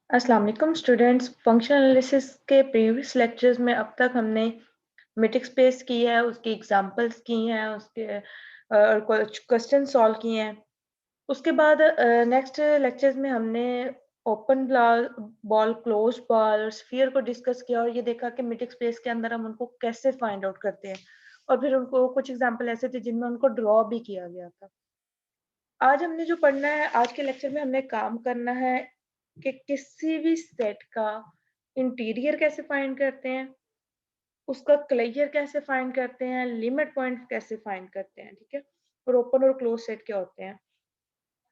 अस्सलाम वालेकुम students. Functional analysis के प्रीवियस लेक्चर्स में अब तक हमने मैट्रिक्स स्पेस की है, उसकी एग्जांपल्स की हैं, उसके कुछ क्वेश्चन सॉल्व किए हैं। उसके बाद नेक्स्ट लेक्चर्स में हमने ओपन बॉल, क्लोज बॉल और स्फीयर को डिस्कस किया और ये देखा कि मैट्रिक्स स्पेस के अंदर हम उनको कैसे फाइंड आउट करते हैं, और फिर उनको कुछ एग्जांपल ऐसे थे जिनमें उनको ड्रॉ भी किया गया था। आज हमने जो पढ़ना है, आज के लेक्चर में हमने काम करना है कि किसी भी सेट का इंटीरियर कैसे फाइंड करते हैं, उसका क्लियर कैसे फाइंड करते हैं, लिमिट पॉइंट कैसे फाइंड करते हैं, ठीक है। और ओपन और क्लोज सेट क्या होते हैं।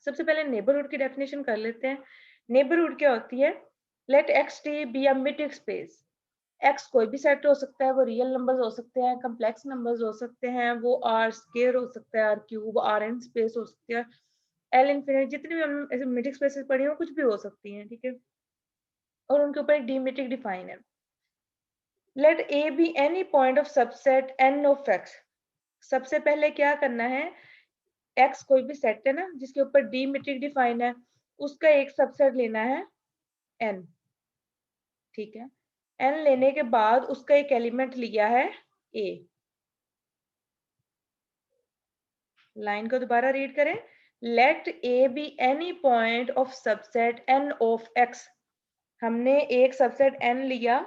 सबसे पहले नेबरहुड की डेफिनेशन कर लेते हैं। नेबरहुड क्या होती है? Let X T be a matrix space. X कोई भी सेट हो सकता है, वो रियल नंबर्स हो सकते हैं, कम्प्लेक्स नंबर्स हो सकते हैं, वो आर स्क्वायर हो सकता है, R cube, R N space हो सकती है, एल इन्फिनिटी, जितनी भी हम ऐसे मैट्रिक्स स्पेसेस पढ़ी हो कुछ भी हो सकती हैं, ठीक है। और उनके ऊपर एक डी मैट्रिक डिफाइन है। Let A be any point of subset N of X. सबसे पहले क्या करना है, एक्स कोई भी सेट है ना जिसके ऊपर डी मैट्रिक डिफाइन है, उसका एक सबसेट लेना है एन, ठीक है। एन लेने के बाद उसका एक एलिमेंट लिया है ए। लाइन को दोबारा रीड करें। Let A be any point of subset N of X. हमने एक सबसेट एन लिया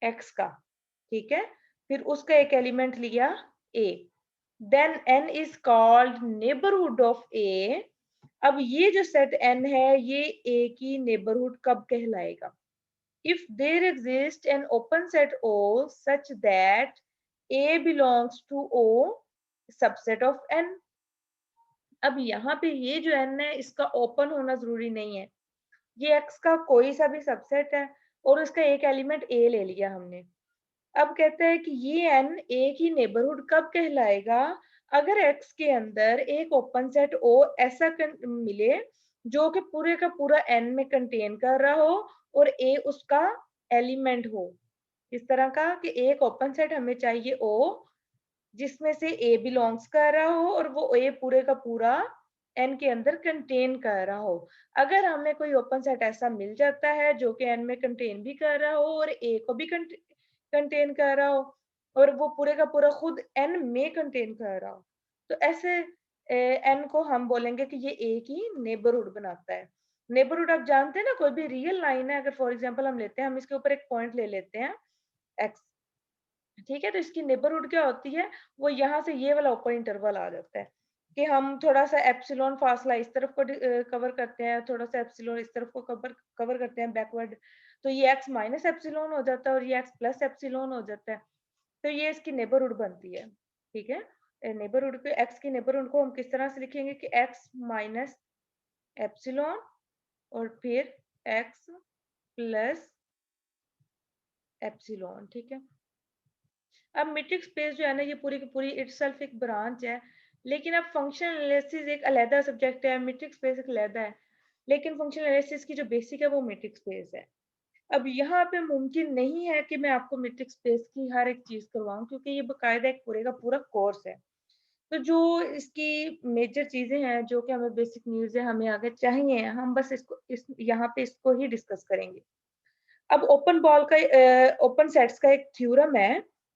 एक्स का, ठीक है। फिर उसका एक एलिमेंट लिया A, then N is called neighbourhood of A. अब ये जो सेट एन है, ये ए की नेबरहुड कब कहलाएगा? If there exist an open set O such that A belongs to O subset of N. अब यहाँ पे ये जो एन है, इसका ओपन होना जरूरी नहीं है, ये एक्स का कोई सा भी सबसेट है और उसका एक एलिमेंट ए ले लिया हमने। अब कहते हैं कि ये एन ए की नेबरहुड कब कहलाएगा? अगर एक्स के अंदर एक ओपन सेट ओ ऐसा मिले जो कि पूरे का पूरा एन में कंटेन कर रहा हो और ए उसका एलिमेंट हो। इस तरह का कि एक ओपन सेट हमें चाहिए ओ जिसमें से ए बिलोंग्स कर रहा हो और वो ए पूरे का पूरा एन के अंदर कंटेन कर रहा हो। अगर हमें कोई ओपन सेट ऐसा मिल जाता है जो कि एन में कंटेन भी कर रहा हो और ए को भी कंटेन कर रहा हो और वो पूरे का पूरा खुद एन में कंटेन कर रहा हो, तो ऐसे एन को हम बोलेंगे कि ये ए की नेबरहुड बनाता है। नेबरहुड आप जानते हैं ना, कोई भी रियल लाइन है, अगर फॉर एग्जांपल हम लेते हैं, हम इसके ऊपर एक पॉइंट ले लेते हैं एक्स, ठीक है। तो इसकी नेबरहुड क्या होती है? वो यहाँ से ये वाला ओपन इंटरवल आ जाता है कि हम थोड़ा सा एप्सिलॉन फासला इस तरफ को कवर करते हैं, थोड़ा सा एप्सिलॉन इस तरफ को कवर कवर करते हैं बैकवर्ड, तो ये एक्स माइनस एप्सिलॉन हो जाता है और ये एक्स प्लस एप्सिलॉन हो जाता है। तो ये इसकी नेबरहुड बनती है, ठीक है। नेबरहुड पे एक्स की नेबरहुड को हम किस तरह से लिखेंगे कि एक्स माइनस एप्सिलॉन और फिर एक्स प्लस एप्सिलॉन, ठीक है। अब मैट्रिक्स स्पेस जो है ना, ये पूरी की पूरी इटसेल्फ एक ब्रांच है, लेकिन अब फंक्शनल एनालिसिस एक अलग सब्जेक्ट है, मैट्रिक्स स्पेस एक अलग है। लेकिन फंक्शनल एनालिसिस की जो बेसिक है वो मैट्रिक्स स्पेस है। अब यहाँ पे मुमकिन नहीं है कि मैं आपको मैट्रिक्स स्पेस की हर एक चीज करवाऊं, क्योंकि ये बकायदा एक पूरे का पूरा कोर्स है। तो जो इसकी मेजर चीजें हैं जो कि हमें बेसिक न्यूज है, हमें आगे चाहिए, हम बस इसको यहाँ पे इसको ही डिस्कस करेंगे। अब ओपन बॉल का ओपन सेट्स का एक थ्योरम है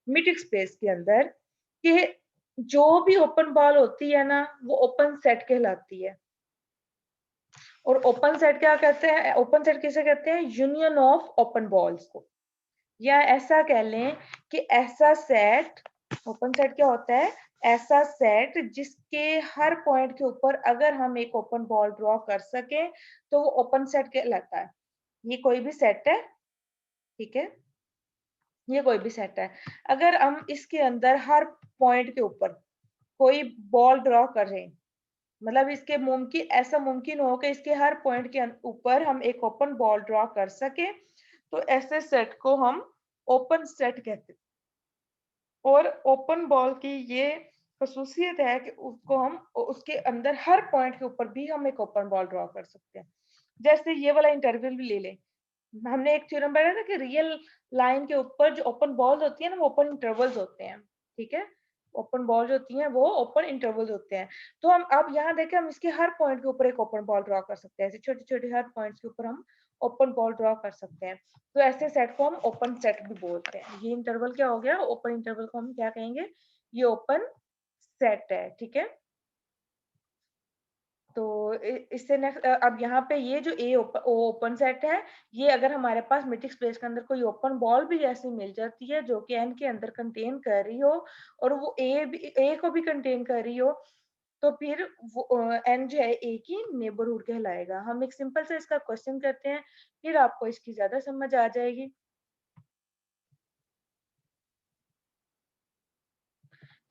मैट्रिक्स स्पेस के अंदर कि जो भी ओपन बॉल होती है ना, वो ओपन सेट कहलाती है। और ओपन सेट क्या कहते हैं? ओपन सेट किसे कहते हैं? यूनियन ऑफ ओपन बॉल्स को। या ऐसा कह लें कि ऐसा सेट, ओपन सेट क्या होता है? ऐसा सेट जिसके हर पॉइंट के ऊपर अगर हम एक ओपन बॉल ड्रॉ कर सके तो वो ओपन सेट कहलाता है। ये कोई भी सेट है, ठीक है, ये कोई भी सेट है। अगर हम इसके अंदर हर पॉइंट के ऊपर कोई बॉल ड्रॉ कर रहे हैं, मतलब इसके मुमकिन, ऐसा मुमकिन हो कि इसके हर पॉइंट के ऊपर हम एक ओपन बॉल ड्रॉ कर सके, तो ऐसे सेट को हम ओपन सेट कहते हैं। और ओपन बॉल की ये खसूसियत है कि उसको हम उसके अंदर हर पॉइंट के ऊपर भी हम एक ओपन बॉल ड्रॉ कर सकते हैं। जैसे ये वाला इंटरवल भी ले लें, हमने एक थ्योरम पढ़ा था कि रियल लाइन के ऊपर जो ओपन बॉल्स होती है ना, वो ओपन इंटरवल्स होते हैं, ठीक है। ओपन बॉल जो होती हैं वो ओपन इंटरवल्स होते हैं। तो हम अब यहाँ देखें, हम इसके हर पॉइंट के ऊपर एक ओपन बॉल ड्रॉ कर सकते हैं, ऐसे छोटे छोटे हर पॉइंट्स के ऊपर हम ओपन बॉल ड्रॉ कर सकते हैं। तो ऐसे सेट को हम ओपन सेट भी बोलते हैं। ये इंटरवल क्या हो गया, ओपन इंटरवल को हम क्या कहेंगे, ये ओपन सेट है, ठीक है। तो इससे नेक्स्ट अब यहाँ पे ये जो ए ओपन सेट है, ये अगर हमारे पास मैट्रिक्स स्पेस के अंदर कोई ओपन बॉल भी ऐसी मिल जाती है जो कि एन के अंदर कंटेन कर रही हो और वो ए को भी कंटेन कर रही हो, तो फिर वो एन जो है ए की नेबरहुड कहलाएगा। हम एक सिंपल सा इसका क्वेश्चन करते हैं, फिर आपको इसकी ज्यादा समझ आ जाएगी।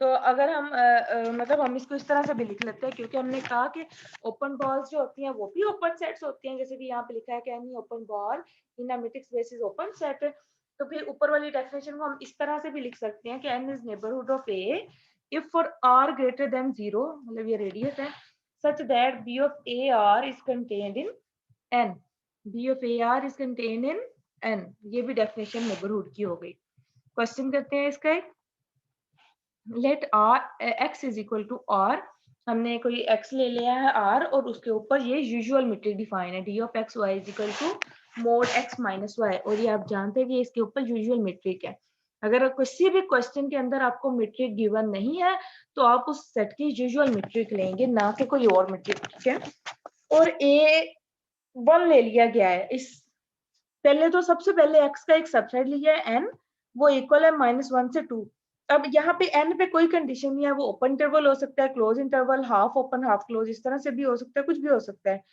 तो अगर हम मतलब हम इसको इस तरह से भी लिख लेते हैं, क्योंकि हमने कहा कि ओपन बॉल्स जो होती हैं वो भी ओपन सेट्स होती हैं, जैसे कि यहाँ पे लिखा है कि any open ball in a matrix space is open set. तो फिर ऊपर वाली डेफिनेशन को हम इस तरह से भी लिख सकते हैं कि N is neighbourhood of A if for R greater than 0, मतलब ये रेडियस है, such that B of A R is contained in N, B of A R is contained in N. ये भी डेफिनेशन नेबरहुड की हो गई। Question करते हैं इसका एक, let R X is equal to R, हमने कोई एक्स ले लिया है आर और उसके ऊपर ये यूजुअल मीट्रिक डिफाइन है D of X Y is equal to mod X minus Y, और ये आप जानते हैं कि इसके ऊपर यूजुअल मीट्रिक है। अगर किसी भी क्वेश्चन के अंदर आपको मीट्रिक गिवन नहीं है तो आप उस सेट की यूजुअल मीट्रिक लेंगे, ना कि कोई और मीट्रिक, ठीक है। और ए वन ले लिया गया है, इस पहले तो सबसे पहले एक्स का एक सबसेट लिया है एन, वो इक्वल है -1 से 2। अब यहाँ पे एन पे कोई कंडीशन नहीं है, वो ओपन इंटरवल हो सकता है, close interval, half open half close, इस तरह से भी हो सकता है, कुछ भी हो सकता है।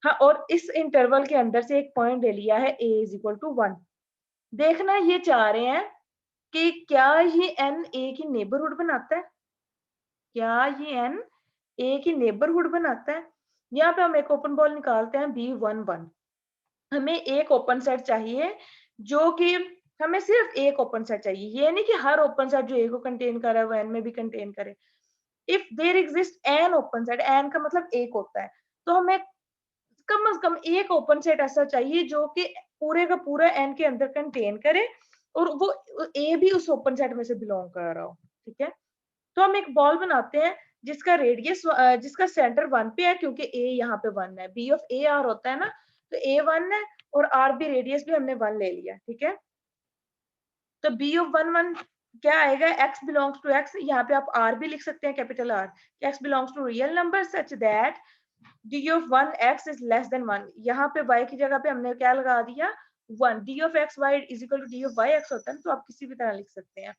हाँ, और इस इंटरवल के अंदर से एक पॉइंट ले लिया है ए इज इक्वल टू 1। देखना ये चाह रहे हैं कि क्या ये एन ए की नेबरहुड बनाता है, क्या ये एन ए की नेबरहुड बनाता है। यहाँ पे हम एक ओपन बॉल निकालते हैं B11, हमें एक ओपन सेट चाहिए जो कि हमें सिर्फ एक ओपन सेट चाहिए, ये नहीं कि हर ओपन सेट जो ए को कंटेन कर रहा है वो एन में भी कंटेन करे। If there exist an open set, N का मतलब एक होता है, तो हमें कम से कम एक ओपन सेट ऐसा चाहिए जो कि पूरे का पूरा एन के अंदर कंटेन करे और वो ए भी उस ओपन सेट में से बिलोंग कर रहा हो, ठीक है। तो हम एक बॉल बनाते हैं जिसका रेडियस जिसका सेंटर 1 पे है, क्योंकि ए यहाँ पे 1 है, बी ऑफ ए आर होता है ना, तो ए 1 है और आर भी रेडियस भी हमने 1 ले लिया, ठीक है। तो बी ऑफ 1 क्या आएगा, एक्स बिलोंग्स टू एक्स, यहाँ पे आप आर भी लिख सकते हैं capital R, X belongs to real number such that D of 1 X is less than 1। यहाँ पे y की जगह पे हमने क्या लगा दिया, 1। D of X Y is equal to D of Y X होता है, तो आप किसी भी तरह लिख सकते हैं।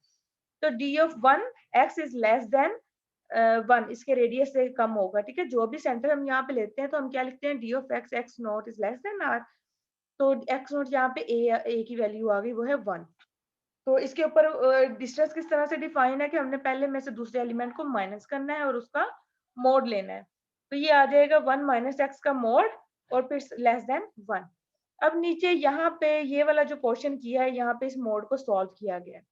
तो D of 1 X is less than 1, इसके रेडियस से कम होगा, ठीक है। जो भी सेंटर हम यहाँ पे लेते हैं तो हम क्या लिखते हैं, D of X X not is less than R, तो एक्स नॉट यहाँ पे ए की वैल्यू आ गई, वो है 1। तो इसके ऊपर डिस्टेंस किस तरह से डिफाइन है कि हमने पहले में से दूसरे एलिमेंट को माइनस करना है और उसका मोड लेना है, तो ये आ जाएगा 1 माइनस एक्स का मोड और फिर लेस देन 1। अब नीचे यहाँ पे ये वाला जो क्वेश्चन किया है, यहाँ पे इस मोड को सॉल्व किया गया है।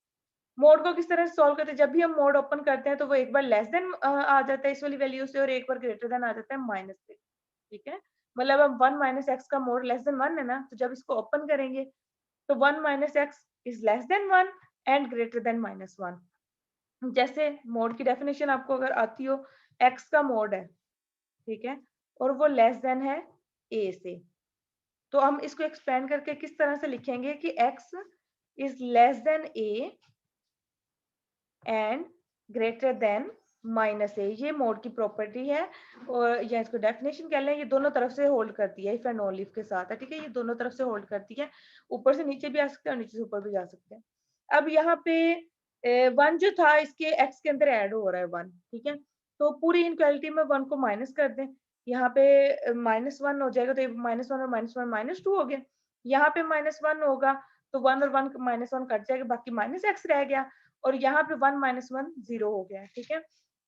मोड को किस तरह से सॉल्व करते हैं, जब भी हम मोड ओपन करते हैं तो वो एक बार लेस देन आ जाता है इस वाली वैल्यू से और एक बार ग्रेटर देन आ जाता है माइनस से, ठीक है। मतलब अब 1 माइनस एक्स का मोड लेस देन 1 है ना, तो जब इसको ओपन करेंगे तो 1 minus x is less than 1 and greater then -1। जैसे मोड की डेफिनेशन आपको अगर आती हो, एक्स का मोड है, ठीक है, और वो लेस देन है ए से, तो हम इसको एक्सपेंड करके किस तरह से लिखेंगे कि X is less than A and greater than minus A, ये मोड की प्रॉपर्टी है और या इसको डेफिनेशन कह लें, ये दोनों तरफ से होल्ड करती है, इफ एंड ओनली इफ के साथ है, ठीक है। ये दोनों तरफ से होल्ड करती है, ऊपर से नीचे भी आ सकते हैं और नीचे से ऊपर भी जा सकते हैं। अब यहाँ पे 1 जो था इसके एक्स के अंदर ऐड हो रहा है 1, ठीक है, तो पूरी इनक्वालिटी में 1 को माइनस कर दें, यहाँ पे -1 हो जाएगा, तो -1 और -1 -2 हो गया। यहाँ पे -1 होगा तो 1 और 1 -1 कट जाएगा, बाकी माइनस एक्स रह गया और यहाँ पे 1 -1 0 हो गया, ठीक है।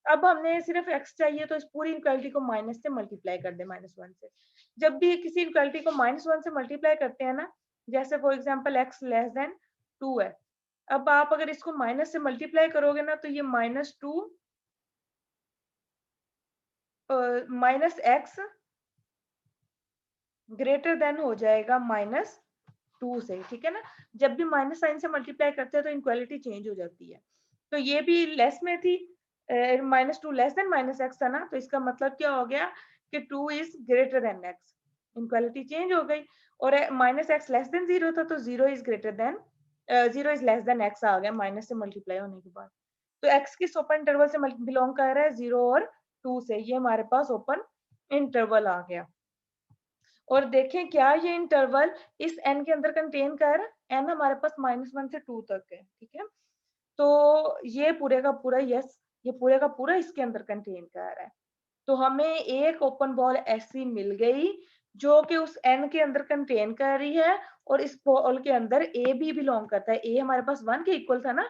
अब हमने सिर्फ x चाहिए, तो इस पूरी इनक्वालिटी को माइनस से मल्टीप्लाई कर दे -1 से। जब भी किसी इनक्वालिटी को -1 से मल्टीप्लाई करते हैं ना, जैसे for example x less than 2 है, अब आप अगर इसको माइनस से मल्टीप्लाई करोगे ना, तो ये -2 माइनस एक्स ग्रेटर देन हो जाएगा -2 से, ठीक है ना। जब भी माइनस साइन से मल्टीप्लाई करते हैं तो इनक्वालिटी चेंज हो जाती है। तो ये भी लेस में थी, -2 लेस देन -x था ना, तो इसका मतलब क्या हो गया कि 2 is greater then x। Inequality change हो गई और माइनस एक्स लेस देन 0 था, तो 0 is greater than 0 is less than X आ गया माइनस से मल्टीप्लाई होने के बाद। तो एक्स किस ओपन इंटरवल से बिलोंग कर रहा है, 0 और 2 से। ये हमारे पास ओपन इंटरवल आ गया। और देखें क्या ये इंटरवल इस एन के अंदर कंटेन कर, एन हमारे पास -1 से 2 तक है, ठीक है। तो ये पूरे का पूरा यस, ये पूरे का पूरा इसके अंदर कंटेन कर रहा है। तो हमें एक ओपन बॉल ऐसी मिल गई जो कि उस एन के अंदर कंटेन कर रही है और इस बॉल के अंदर ए भी बिलोंग करता है। ए हमारे पास 1 के इक्वल था ना,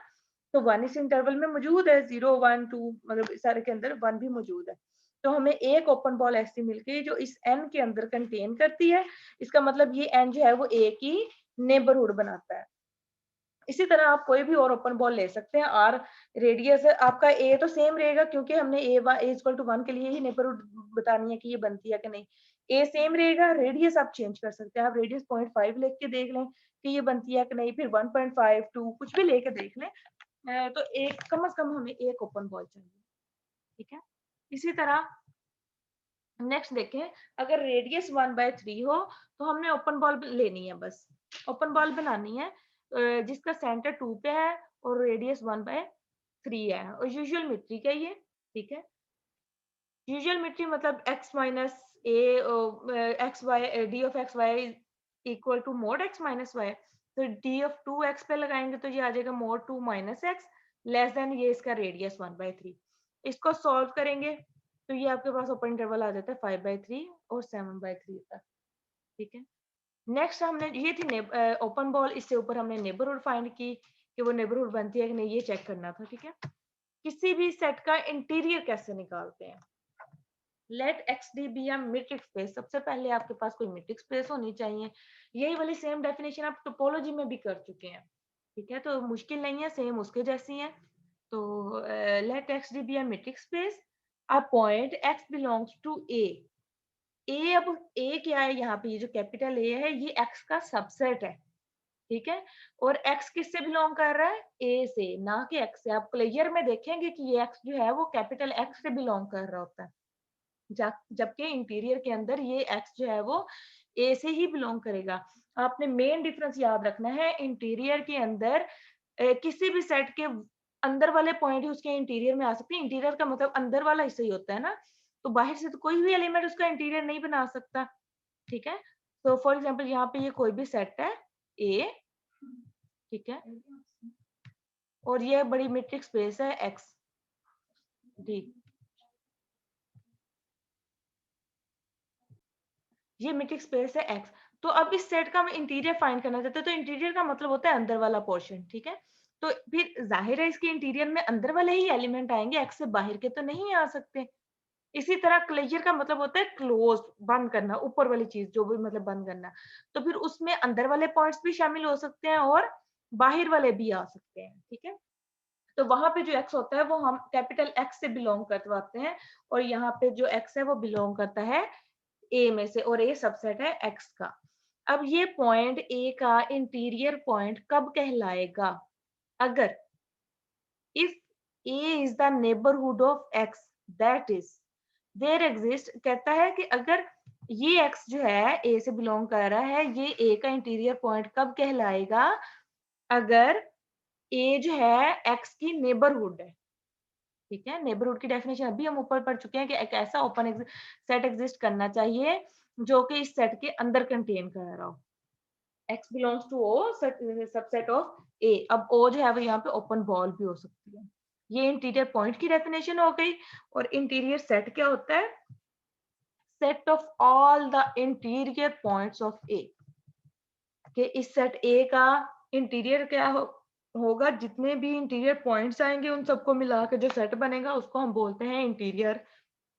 तो 1 इस इंटरवल में मौजूद है, 0 1 2 मतलब इस सारे के अंदर 1 भी मौजूद है। तो हमें एक ओपन बॉल ऐसी मिल गई जो इस एन के अंदर कंटेन करती है। इसका मतलब ये एन जो है वो ए की नेबरहुड बनाता है। इसी तरह आप कोई भी और ओपन बॉल ले सकते हैं। आर रेडियस है आपका, ए तो सेम रहेगा क्योंकि हमने ए इक्वल टू 1 के लिए ही नेबरहुड बतानी है कि ये बनती है कि नहीं। ए सेम रहेगा, रेडियस आप चेंज कर सकते हैं। आप रेडियस 0.5 लिख के देख लें कि ये बनती है कि नहीं, फिर 1.5 2 कुछ भी लेके देख लें। तो एक कम से कम हमें एक ओपन बॉल चाहिए, ठीक है। इसी तरह नेक्स्ट देखें, अगर रेडियस 1/3 हो तो हमने ओपन बॉल लेनी है, बस ओपन बॉल बनानी है जिसका सेंटर 2 पे है और रेडियस 1/3 है और यूजुअल मेट्रिक है ये, ठीक है। यूजुअल मेट्रिक मतलब x minus A X Y D of X Y equal to mod x minus Y. तो डी ऑफ 2x पे लगाएंगे तो ये आ जाएगा mod 2 minus X less than ये इसका रेडियस 1/3। इसको सॉल्व करेंगे तो ये आपके पास ओपन इंटरवल आ जाता है 5/3 और 7/3 तक, ठीक है। नेक्स्ट हमने ये थी ओपन बॉल, इससे ऊपर हमने नेबरहुड फाइंड की कि वो नेबरहुड बनती है कि नहीं, ये चेक करना था, ठीक है। किसी भी सेट का इंटीरियर कैसे निकालते हैं। Let X D be M metric space. सबसे पहले आपके पास कोई मीट्रिक स्पेस होनी चाहिए। यही वाली सेम डेफिनेशन आप टोपोलॉजी में भी कर चुके हैं, ठीक है, तो मुश्किल नहीं है, सेम उसके जैसी है। तो let X D be M metric space, a point X belongs to A. A, अब ए क्या है यहाँ पे, ये जो कैपिटल ए है ये एक्स का सबसेट है, ठीक है। और एक्स किससे बिलोंग कर रहा है, ए से, ना कि एक्स से। आप क्लियर में देखेंगे कि ये एक्स जो है वो कैपिटल एक्स से बिलोंग कर रहा होता है, जबकि इंटीरियर के अंदर ये एक्स जो है वो ए से ही बिलोंग करेगा। आपने मेन डिफरेंस याद रखना है, इंटीरियर के अंदर किसी भी सेट के अंदर वाले पॉइंट ही उसके इंटीरियर में आ सकते हैं। इंटीरियर का मतलब अंदर वाला हिस्सा ही होता है ना, तो बाहर से तो कोई भी एलिमेंट उसका इंटीरियर नहीं बना सकता, ठीक है। तो फॉर एग्जांपल यहाँ पे ये कोई भी सेट है ए, ठीक है, और ये बड़ी मीट्रिक स्पेस है एक्स डी, ये मीट्रिक स्पेस है एक्स। तो अब इस सेट का हम इंटीरियर फाइंड करना चाहते हैं, तो इंटीरियर का मतलब होता है अंदर वाला पोर्शन, ठीक है। तो फिर जाहिर है इसके इंटीरियर में अंदर वाले ही एलिमेंट आएंगे, एक्स से बाहर के तो नहीं आ सकते। इसी तरह क्लोजर का मतलब होता है क्लोज, बंद करना, ऊपर वाली चीज जो भी मतलब बंद करना। तो फिर उसमें अंदर वाले पॉइंट्स भी शामिल हो सकते हैं और बाहर वाले भी आ सकते हैं, ठीक है। तो वहां पे जो एक्स होता है वो हम कैपिटल एक्स से बिलोंग करवाते हैं और यहाँ पे जो एक्स है वो बिलोंग करता है ए में से, और ए सबसेट है एक्स का। अब ये पॉइंट ए का इंटीरियर पॉइंट कब कहलाएगा, अगर if A is the neighbourhood of X, that is there exist. कहता है कि अगर ये एक्स जो है ए से बिलोंग कर रहा है, ये ए का इंटीरियर पॉइंट कब कहलाएगा, अगर ए जो है एक्स की नेबरहुड है, ठीक है। नेबरहुड की डेफिनेशन अभी हम ऊपर पढ़ चुके हैं कि एक ऐसा ओपन सेट एग्जिस्ट करना चाहिए जो कि इस सेट के अंदर कंटेन कर रहा हो। x belongs to O, subset of A. अब ओ जो है वो यहाँ पे ओपन बॉल भी हो सकती है। ये इंटीरियर पॉइंट की डेफिनेशन हो गई। और इंटीरियर सेट क्या होता है, set of all the interior points of A. कि इस सेट ए का इंटीरियर क्या होगा, जितने भी इंटीरियर पॉइंट्स आएंगे उन सबको मिला के जो सेट बनेगा उसको हम बोलते हैं interior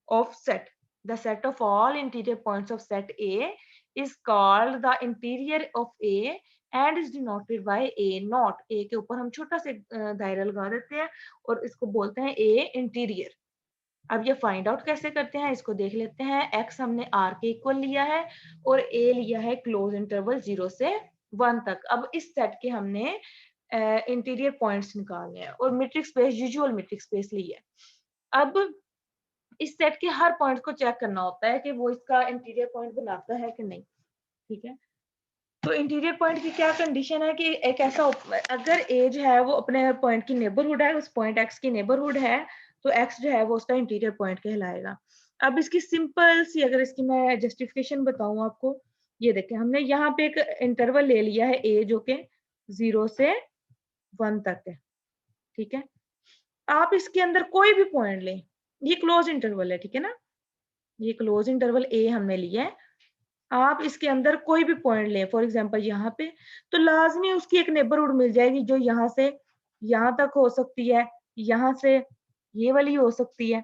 of set. The set of all interior points of set A is called the interior of A and is denoted by A naught. A के ऊपर हम छोटा से दायरा लगा देते हैं और इसको बोलते हैं A इंटीरियर। अब ये फाइंड आउट कैसे करते हैं इसको देख लेते हैं। x हमने r के इक्वल लिया है और a लिया है क्लोज इंटरवल 0 से 1 तक। अब इस सेट के हमने इंटीरियर पॉइंट्स निकालने हैं और metric space usual metric space ली है। अब इस सेट के हर पॉइंट को चेक करना होता है कि वो इसका इंटीरियर पॉइंट बनाता है कि नहीं, ठीक है। तो इंटीरियर पॉइंट की क्या कंडीशन है कि एक ऐसा अगर ए जो है वो अपने पॉइंट की नेबरहुड है, उस पॉइंट एक्स की नेबरहुड है, तो एक्स जो है वो उसका इंटीरियर पॉइंट कहलाएगा। अब इसकी सिंपल सी अगर इसकी मैं जस्टिफिकेशन बताऊं आपको, ये देखें हमने यहाँ पे एक इंटरवल ले लिया है ए जो कि 0 से 1 तक है, ठीक है। आप इसके अंदर कोई भी पॉइंट लें, ये क्लोज इंटरवल है, ठीक है ना, ये क्लोज इंटरवल ए हमने लिया है। आप इसके अंदर कोई भी पॉइंट लें, फॉर एग्जांपल यहाँ पे, तो लाजमी उसकी एक नेबरहुड मिल जाएगी जो यहाँ से यहाँ तक हो सकती है, यहाँ से ये वाली हो सकती है,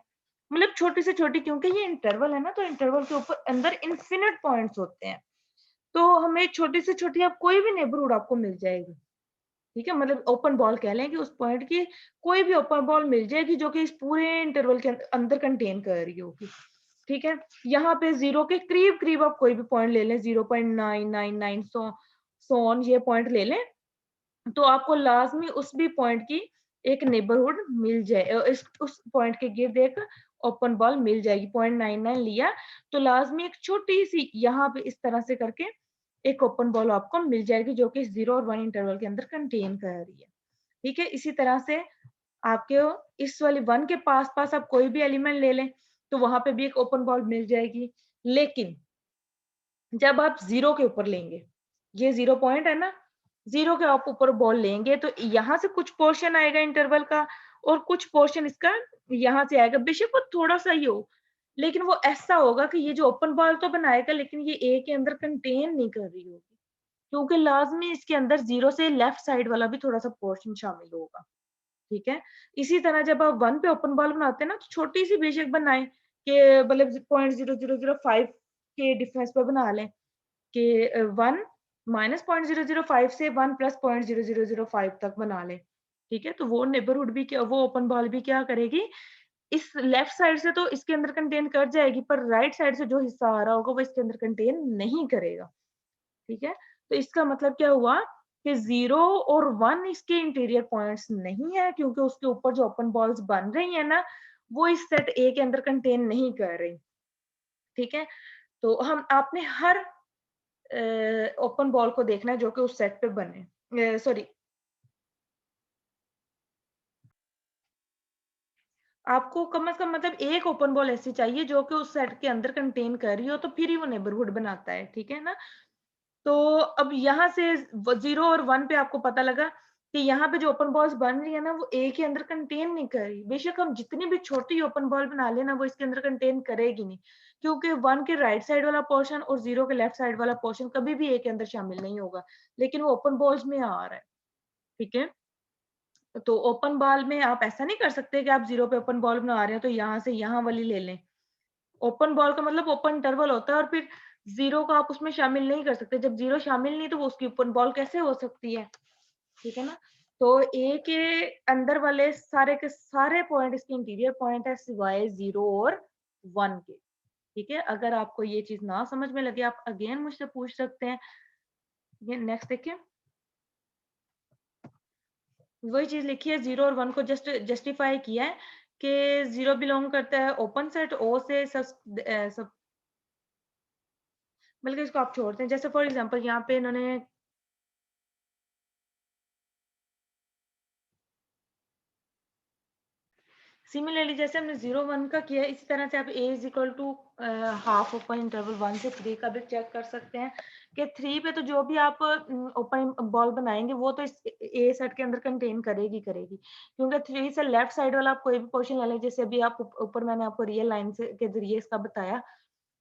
मतलब छोटी से छोटी, क्योंकि ये इंटरवल है ना, तो इंटरवल के ऊपर अंदर इन्फिनिट पॉइंट्स होते हैं, तो हमें छोटी से छोटी आप कोई भी नेबरहुड आपको मिल जाएगी, ठीक है। मतलब ओपन बॉल कह लें कि उस पॉइंट की कोई भी ओपन बॉल मिल जाएगी जो कि इस पूरे इंटरवल के अंदर कंटेन कर रही होगी, ठीक है। यहाँ पे 0 के करीब करीब आप कोई भी पॉइंट ले लें, 0.999 सोन ये पॉइंट ले लें, तो आपको लाजमी उस भी पॉइंट की एक नेबरहुड मिल जाए, उस पॉइंट के गिर्द एक ओपन बॉल मिल जाएगी। 0.99 लिया तो लाजमी एक छोटी सी यहाँ पे इस तरह से करके एक ओपन बॉल आपको मिल जाएगी जो कि 0 और 1 इंटरवल के अंदर कंटेन कर रही है, ठीक है। इसी तरह से आपके इस वाली 1 के पास पास आप कोई भी एलिमेंट ले लें तो वहां पे भी एक ओपन बॉल मिल जाएगी, लेकिन जब आप 0 के ऊपर लेंगे, ये 0 पॉइंट है ना, 0 के आप ऊपर बॉल लेंगे तो यहाँ से कुछ पोर्शन आएगा इंटरवल का और कुछ पोर्शन इसका यहाँ से आएगा, बेशक वो थोड़ा सा ही हो, लेकिन वो ऐसा होगा कि ये जो ओपन बॉल तो बनाएगा लेकिन ये ए के अंदर कंटेन नहीं कर रही होगी, क्योंकि लाजमी इसके अंदर 0 से लेफ्ट साइड वाला भी थोड़ा सा पोर्शन शामिल होगा, ठीक है। इसी तरह जब आप 1 पे ओपन बॉल बनाते हैं ना, तो छोटी सी बेशक बनाएं कि मतलब 0.0005 के डिफरेंस पे बना लें कि 1 माइनस 0.005 से 1 प्लस 0.0005 तक बना लें, ठीक है। तो वो नेबरहुड भी क्या, वो ओपन बॉल भी क्या करेगी, इस लेफ्ट साइड से तो इसके अंदर कंटेन कर जाएगी, पर राइट साइड से जो हिस्सा आ रहा होगा वो इसके अंदर कंटेन नहीं करेगा, ठीक है। तो इसका मतलब क्या हुआ कि 0 और 1 इसके इंटीरियर पॉइंट्स नहीं है, क्योंकि उसके ऊपर जो ओपन बॉल्स बन रही है ना, वो इस सेट ए के अंदर कंटेन नहीं कर रही, ठीक है। तो हम आपने हर ओपन बॉल को देखना है जो कि उस सेट पे बने, सॉरी, आपको कम से कम मतलब एक ओपन बॉल ऐसी चाहिए जो कि उस सेट के अंदर कंटेन कर रही हो, तो फिर ही वो नेबरहुड बनाता है, ठीक है ना। तो अब यहाँ से 0 और 1 पे आपको पता लगा कि यहाँ पे जो ओपन बॉल्स बन रही है ना, वो ए के अंदर कंटेन नहीं कर रही, बेशक हम जितनी भी छोटी ओपन बॉल बना लेना वो इसके अंदर कंटेन करेगी नहीं, क्योंकि 1 के राइट साइड वाला पोर्शन और 0 के लेफ्ट साइड वाला पोर्शन कभी भी ए के अंदर शामिल नहीं होगा, लेकिन वो ओपन बॉल्स में आ रहा है, ठीक है। तो ओपन बॉल में आप ऐसा नहीं कर सकते कि आप 0 पे ओपन बॉल बना रहे हो तो यहाँ से यहाँ वाली ले लें, ओपन बॉल का मतलब ओपन इंटरवल होता है और फिर 0 को आप उसमें शामिल नहीं कर सकते, जब 0 शामिल नहीं तो वो उसकी ओपन बॉल कैसे हो सकती है, ठीक है ना। तो ए के अंदर वाले सारे के सारे पॉइंट इसके इंटीरियर पॉइंट है सिवाय 0 और 1 के, ठीक है। अगर आपको ये चीज ना समझ में लगे आप अगेन मुझसे पूछ सकते हैं। ये नेक्स्ट देखिए, वही चीज लिखी है, 0 और 1 को जस्टिफाई किया है कि 0 बिलोंग करता है ओपन सेट ओ से सब, बल्कि इसको आप छोड़ते हैं, जैसे फॉर एग्जांपल यहाँ पे इन्होंने सिमिलरली जैसे हमने 0 1 का किया, इसी तरह से आप a is equal to half open interval 1 से 3 का भी चेक कर सकते हैं कि 3 पे तो जो भी आप ओपन बॉल बनाएंगे वो तो इस ए सेट के अंदर कंटेन करेगी करेगी, क्योंकि 3 से लेफ्ट साइड वाला आप कोई भी पोर्शन ले लें, जैसे अभी आप ऊपर मैंने आपको रियल लाइन से के जरिए इसका बताया,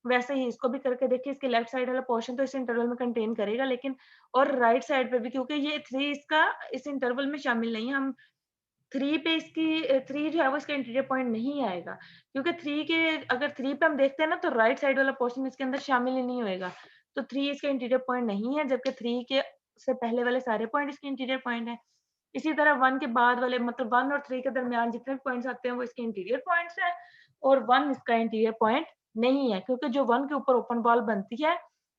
वैसे ही इसको भी करके देखिए, इसके लेफ्ट साइड वाला पोर्शन तो इस इंटरवल में कंटेन करेगा, लेकिन और राइट साइड पे भी, क्योंकि ये 3 इसका इस इंटरवल में शामिल नहीं है, हम 3 पे इसकी 3 जो है वो इसका इंटीरियर पॉइंट नहीं आएगा, क्योंकि 3 के अगर 3 पे हम देखते हैं ना तो राइट साइड वाला पोर्शन इसके अंदर शामिल ही नहीं होएगा, तो 3 इसका इंटीरियर पॉइंट नहीं है, जबकि 3 के से पहले वाले सारे पॉइंट इसके इंटीरियर पॉइंट है। इसी तरह 1 के बाद वाले मतलब 1 और 3 के दरमियान जितने भी पॉइंट्स आते हैं वो इसके इंटीरियर पॉइंट्स हैं, और 1 इसका इंटीरियर पॉइंट नहीं है, क्योंकि जो 1 के ऊपर ओपन बॉल बनती है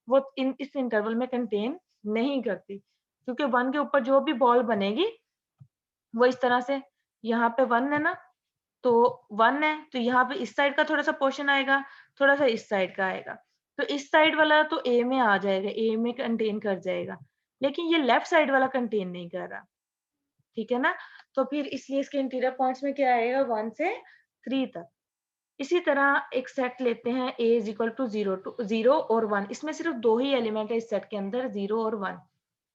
वो इन इस इंटरवल में कंटेन नहीं करती, क्योंकि 1 के ऊपर जो भी बॉल बनेगी वो इस तरह से, यहाँ पे 1 है ना, तो 1 है तो यहाँ पे इस साइड का थोड़ा सा पोर्शन आएगा, थोड़ा सा इस साइड का आएगा। तो इस साइड वाला तो ए में आ जाएगा, ए में कंटेन कर जाएगा, लेकिन ये लेफ्ट साइड वाला कंटेन नहीं कर रहा, ठीक है ना। तो फिर इसलिए इसके इंटीरियर पॉइंट्स में क्या आएगा, 1 से 3 तक। इसी तरह एक सेट लेते हैं a इज इक्वल टू 0 और 1, इसमें सिर्फ दो ही एलिमेंट है इस सेट के अंदर, 0 और 1।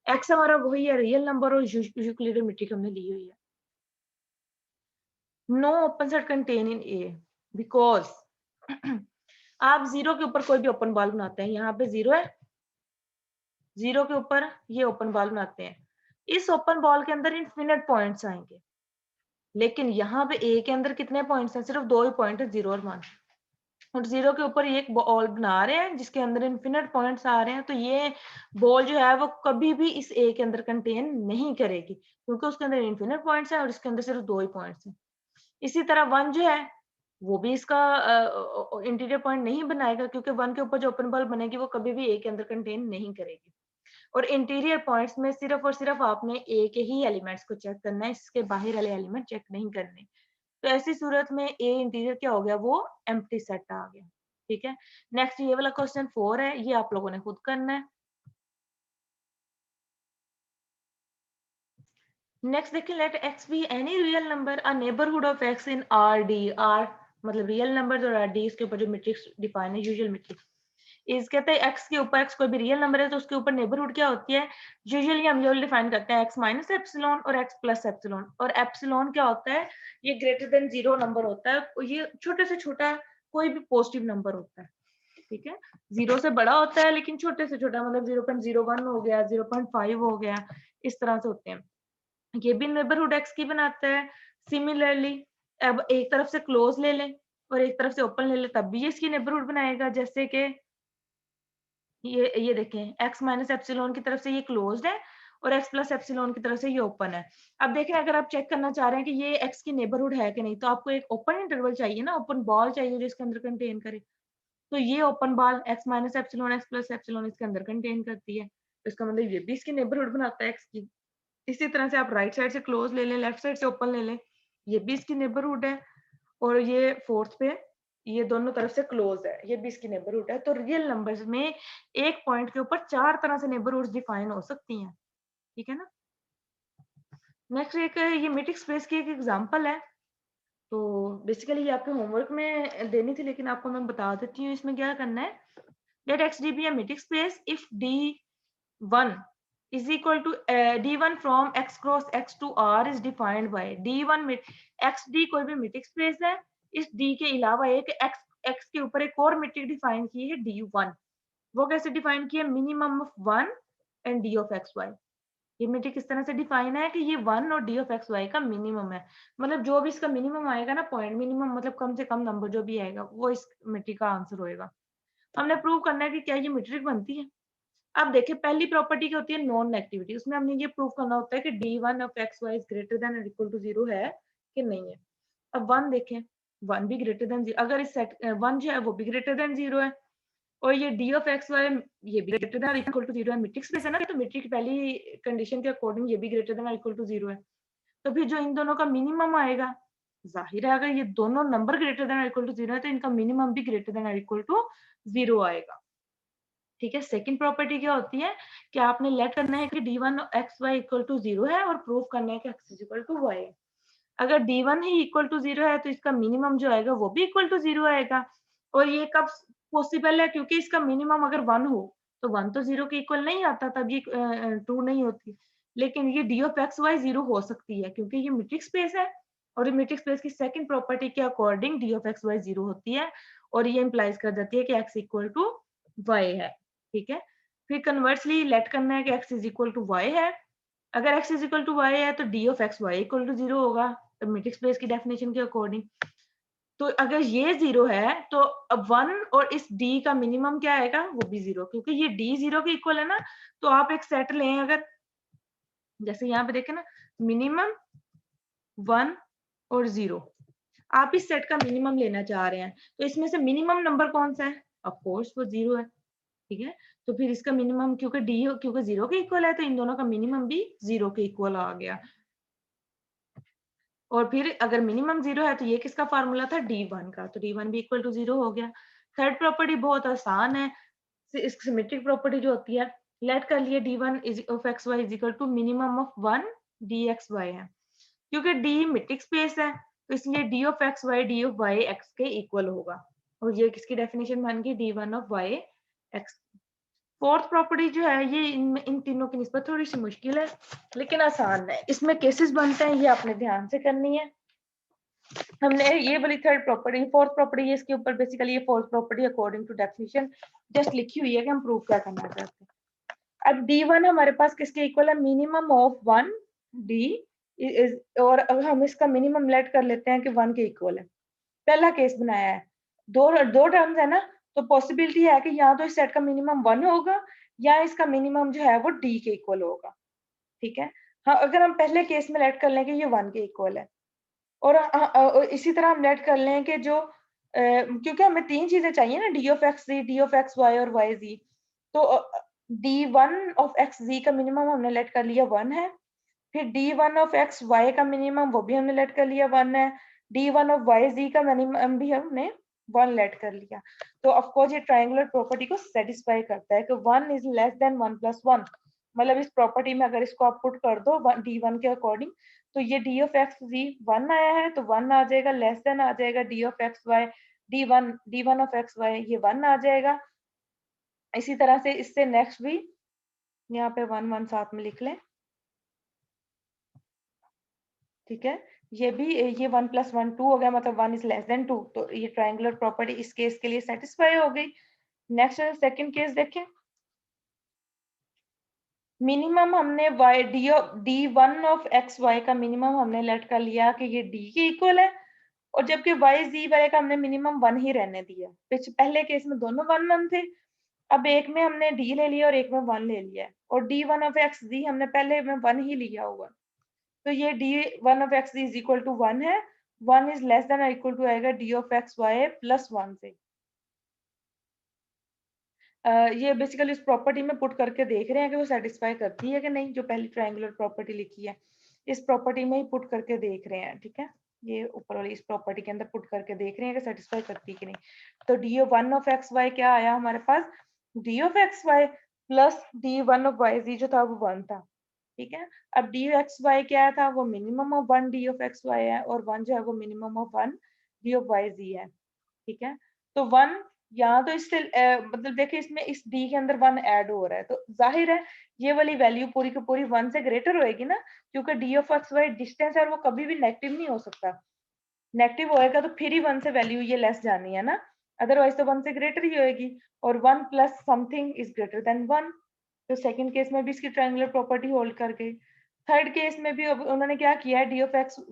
x हमारा वही है, रियल नंबर और यूक्लिडियन मेट्रिक हमने ली हुई है। No open set contain in A because आप 0 के ऊपर कोई भी ओपन बॉल बनाते हैं, यहाँ पे 0 है, 0 के ऊपर ये ओपन बॉल बनाते हैं, इस ओपन बॉल के अंदर इनफिनिट पॉइंट्स आएंगे, लेकिन यहाँ पे ए के अंदर कितने पॉइंट्स हैं, सिर्फ दो ही पॉइंट है, 0 और 1। और 0 के ऊपर ये एक बॉल बना रहे हैं जिसके अंदर इनफिनिट पॉइंट्स आ रहे हैं, तो ये बॉल जो है वो कभी भी इस ए के अंदर कंटेन नहीं करेगी, क्योंकि उसके अंदर इनफिनिट पॉइंट्स हैं और इसके अंदर सिर्फ दो ही पॉइंट्स हैं। इसी तरह 1 जो है वो भी इसका इंटीरियर पॉइंट नहीं बनाएगा, क्योंकि 1 के ऊपर जो ओपन बॉल बनेगी वो कभी भी ए के अंदर कंटेन नहीं करेगी। और इंटीरियर पॉइंट्स में सिर्फ और सिर्फ आपने ए के ही एलिमेंट्स को चेक करना है, इसके बाहर वाले एलिमेंट चेक नहीं करने। तो ऐसी सूरत में ए इंटीरियर क्या हो गया, वो एम्प्टी सेट आ गया, ठीक है। नेक्स्ट ये वाला क्वेश्चन 4 है, ये आप लोगों ने खुद करना है। नेक्स्ट देखिए, let x be any real number, a neighbourhood of x in R D. R मतलब रियल नंबर और डी इसके ऊपर जो मैट्रिक्स डिफाइन है, यूजुअल मैट्रिक्स। इस कहते हैं x के ऊपर, x कोई भी रियल नंबर है तो उसके ऊपर नेबरहुड क्या होती है, यूजुअली हम ये डिफाइन करते हैं x माइनस एप्सिलॉन और x प्लस एप्सिलॉन। और एप्सिलॉन क्या होता है, ये ग्रेटर देन 0 नंबर होता है, ये छोटे से छोटा कोई भी पॉजिटिव नंबर होता है, ठीक है। 0 से बड़ा होता है लेकिन छोटे से छोटा, मतलब 0.01 हो गया, 0.5 हो गया, इस तरह से होते हैं। ये भी नेबरहुड एक्स की बनाता है। सिमिलरली अब एक तरफ से क्लोज ले लें और एक तरफ से ओपन ले लें, तब भी ये इसकी नेबरहुड बनाएगा। जैसे कि ये देखें, x माइनस एप्सिलॉन की तरफ से ये क्लोज्ड है और x प्लस एप्सिलॉन की तरफ से ये ओपन है। अब देखें, अगर आप चेक करना चाह रहे हैं कि ये x की नेबरहुड है कि नहीं, तो आपको एक ओपन इंटरवल चाहिए ना, ओपन बॉल चाहिए जो इसके अंदर कंटेन करे। तो ये open ball x minus epsilon, x plus epsilon इसके अंदर कंटेन करती है, तो इसका मतलब ये भी इसकी नेबरहुड बनाता है x की। इसी तरह से आप राइट साइड से क्लोज ले लें, लेफ्ट साइड से ओपन ले लें, ये भी इसकी नेबरहुड है। और ये फोर्थ पे ये दोनों तरफ से क्लोज है, ये भी इसकी नेबरहुड है। तो रियल नंबर्स में एक पॉइंट के ऊपर 4 तरह से नेबरहुड्स डिफाइन हो सकती हैं, ठीक है ना। नेक्स्ट एक ये मैट्रिक स्पेस की एक एग्जांपल है, तो बेसिकली ये आपके होमवर्क में देनी थी, लेकिन आपको मैं बता देती हूँ इसमें क्या करना है। Let X D be a metric space if D1 is equal to D1 from X cross X to R is defined by D1 में XD कोई भी मैट्रिक स्पेस है, इस D के अलावा एक X के ऊपर एक और मैट्रिक डिफाइन की है D1। वो कैसे डिफाइन किया, minimum of 1 and D of XY। ये मैट्रिक किस तरह से डिफाइन है कि ये 1 और D ऑफ XY का मिनिमम है, मतलब जो भी इसका मिनिमम आएगा ना, पॉइंट मिनिमम मतलब कम से कम नंबर जो भी आएगा वो इस मैट्रिक का आंसर होएगा। हमने प्रूव करना है कि क्या ये मैट्रिक बनती है। अब देखिए, पहली प्रॉपर्टी क्या होती है, नॉन नेगेटिविटी। उसमें हमने ये प्रूव करना होता है कि D1 of XY is greater then और इक्वल टू 0 है कि नहीं है। अब 1 देखें, 1 भी ग्रेटर देन 0, अगर इस सेट 1 जो है वो भी ग्रेटर देन 0 है, और ये D ऑफ XY ये भी ग्रेटर देन और इक्वल टू 0 है, मैट्रिक स्पेस है ना, तो मैट्रिक की पहली कंडीशन के अकॉर्डिंग ये भी ग्रेटर देन और इक्वल टू 0 है। तो फिर जो इन दोनों का मिनिमम आएगा, जाहिर है अगर ये दोनों नंबर ग्रेटर देन और इक्वल टू 0 है तो इनका मिनिमम भी ग्रेटर देन और इक्वल टू 0 आएगा, ठीक है। सेकंड प्रॉपर्टी क्या होती है कि आपने लेट करना है कि D1 XY इक्वल टू 0 है और प्रूफ करना है कि x is equal to y है। अगर D1 ही इक्वल टू 0 है तो इसका मिनिमम जो आएगा वो भी इक्वल टू 0 आएगा। और ये कब पॉसिबल है, क्योंकि इसका मिनिमम अगर 1 हो तो 1 तो 0 के इक्वल नहीं आता, तब ये ट्रू नहीं होती। लेकिन ये D ऑफ XY 0 हो सकती है क्योंकि ये मैट्रिक स्पेस है, और ये मैट्रिक स्पेस की सेकंड प्रॉपर्टी के अकॉर्डिंग D ऑफ XY 0 होती है, और ये इंप्लाइज कर जाती है कि x इक्वल टू y है, ठीक है। फिर कन्वर्सली लेट करना है कि x is equal to y है। अगर x is equal to y है तो D of XY equal to 0 होगा मैट्रिक स्पेस की डेफिनेशन के अकॉर्डिंग। तो अगर ये 0 है तो अब 1 और इस D का मिनिमम क्या आएगा, वो भी 0, क्योंकि ये D 0 के इक्वल है ना। तो आप एक सेट लें, अगर जैसे यहाँ पे देखें ना, मिनिमम 1 और 0, आप इस सेट का मिनिमम लेना चाह रहे हैं, तो इसमें से मिनिमम नंबर कौन सा है, ऑफ कोर्स वो 0 है, ठीक है। तो फिर इसका मिनिमम क्योंकि क्योंकि 0 के इक्वल है तो इन दोनों का मिनिमम भी 0 के इक्वल आ गया। और फिर अगर मिनिमम 0 है तो ये किसका फार्मूला था, D1 का, तो D1 भी इक्वल टू 0 हो गया। थर्ड प्रॉपर्टी बहुत आसान है, इसकी सिमेट्रिक प्रॉपर्टी जो होती है, लेट कर लिए D1 of xy is equal to minimum of 1 dxy है, क्योंकि D मेट्रिक स्पेस है तो इसलिए D of xy D of y x के इक्वल होगा, और ये किसकी डेफिनेशन बन गई, D1 of y x। Fourth property जो है ये इन तीनों की निस्बत थोड़ी सी मुश्किल है लेकिन आसान है, इसमें केसेस बनते हैं, ये आपने ध्यान से करनी है। हमने ये वाली थर्ड प्रॉपर्टी, फोर्थ प्रॉपर्टी है, इसके ऊपर बेसिकली ये fourth property according to definition just लिखी हुई है कि हम प्रूव क्या करना चाहते हैं। अब D1 हमारे पास किसके इक्वल है, मिनिमम ऑफ 1 D इज, और अब हम इसका मिनिमम लेट कर लेते हैं कि 1 के इक्वल है। पहला केस बनाया है, दो टर्म्स है ना, तो पॉसिबिलिटी है कि या तो इस सेट का मिनिमम 1 होगा या इसका मिनिमम जो है वो D के इक्वल होगा, ठीक है। हाँ, अगर हम पहले केस में लेट कर लें कि ये 1 के इक्वल है, और इसी तरह हम लेट कर लें कि जो क्योंकि हमें तीन चीजें चाहिए ना, D of X Z, D of X Y और वाई जी, तो D1 ऑफ एक्स जी का मिनिमम हमने लेट कर लिया 1 है, फिर D1 ऑफ एक्स वाई का मिनिमम वो भी हमने लेट कर लिया 1 है, D1 ऑफ वाई जी का मिनिमम भी हमने 1 लेट कर लिया। तो ऑफ कोर्स ये ट्रायंगुलर प्रॉपर्टी को सेटिस्फाई करता है कि 1 इज लेस देन 1 प्लस 1, मतलब इस प्रॉपर्टी में अगर इसको आप पुट कर दो D1 के अकॉर्डिंग, तो ये D ऑफ एक्स जी 1 आया है तो 1 आ जाएगा, लेस देन आ जाएगा D of X Y, D1 of X Y ये 1 आ जाएगा। इसी तरह से इससे नेक्स्ट भी यहाँ पे 1 1 साथ में लिख लें, ठीक है। ये भी ये 1 प्लस 1 2 हो गया, मतलब 1 इज लेस देन 2, तो ये ट्रायंगुलर प्रॉपर्टी इस केस के लिए सेटिस्फाई हो गई। नेक्स्ट सेकंड केस देखें, मिनिमम हमने y D1 of X Y का मिनिमम हमने लेट कर लिया कि ये D के इक्वल है, और जबकि y z वाले का हमने मिनिमम 1 ही रहने दिया, पहले केस में दोनों 1 1 थे, अब एक में हमने D ले लिया और एक में 1 ले लिया है, और D1 ऑफ एक्स जी हमने पहले में 1 ही लिया हुआ, तो ये D1 of X is equal to 1 है, 1 is less than equal to आएगा D of X Y plus 1 से। ये बेसिकली इस प्रॉपर्टी में पुट करके देख रहे हैं कि वो सेटिस्फाई करती है कि नहीं, जो पहली ट्रायंगुलर प्रॉपर्टी लिखी है इस प्रॉपर्टी में ही पुट करके देख रहे हैं, ठीक है। ये ऊपर वाली इस प्रॉपर्टी के अंदर पुट करके देख रहे हैं कि सेटिस्फाई करती है कि नहीं। तो D1 ऑफ एक्स वाई क्या आया हमारे पास, D of X Y plus D1 of Y Z जो था वो 1 था, ठीक है। अब डी एक्स वाई क्या था, वो minimum of 1 D of X Y है, और 1 जो है वो minimum of 1 D of Y Z है, ठीक है। तो 1 यहाँ तो इससे मतलब देखिए इसमें इस डी के अंदर 1 ऐड हो रहा है, तो जाहिर है ये वाली वैल्यू पूरी की पूरी 1 से ग्रेटर होएगी ना, क्योंकि D of X Y distance है और वो कभी भी नेगेटिव नहीं हो सकता, नेगेटिव होएगा तो फिर ही 1 से वैल्यू ये लेस जानी है ना, अदरवाइज तो 1 से ग्रेटर ही होएगी, और 1 plus something is greater then 1, तो सेकंड केस में भी इसकी ट्रायंगुलर प्रॉपर्टी होल्ड कर गई। थर्ड केस में भी अब उन्होंने क्या किया है,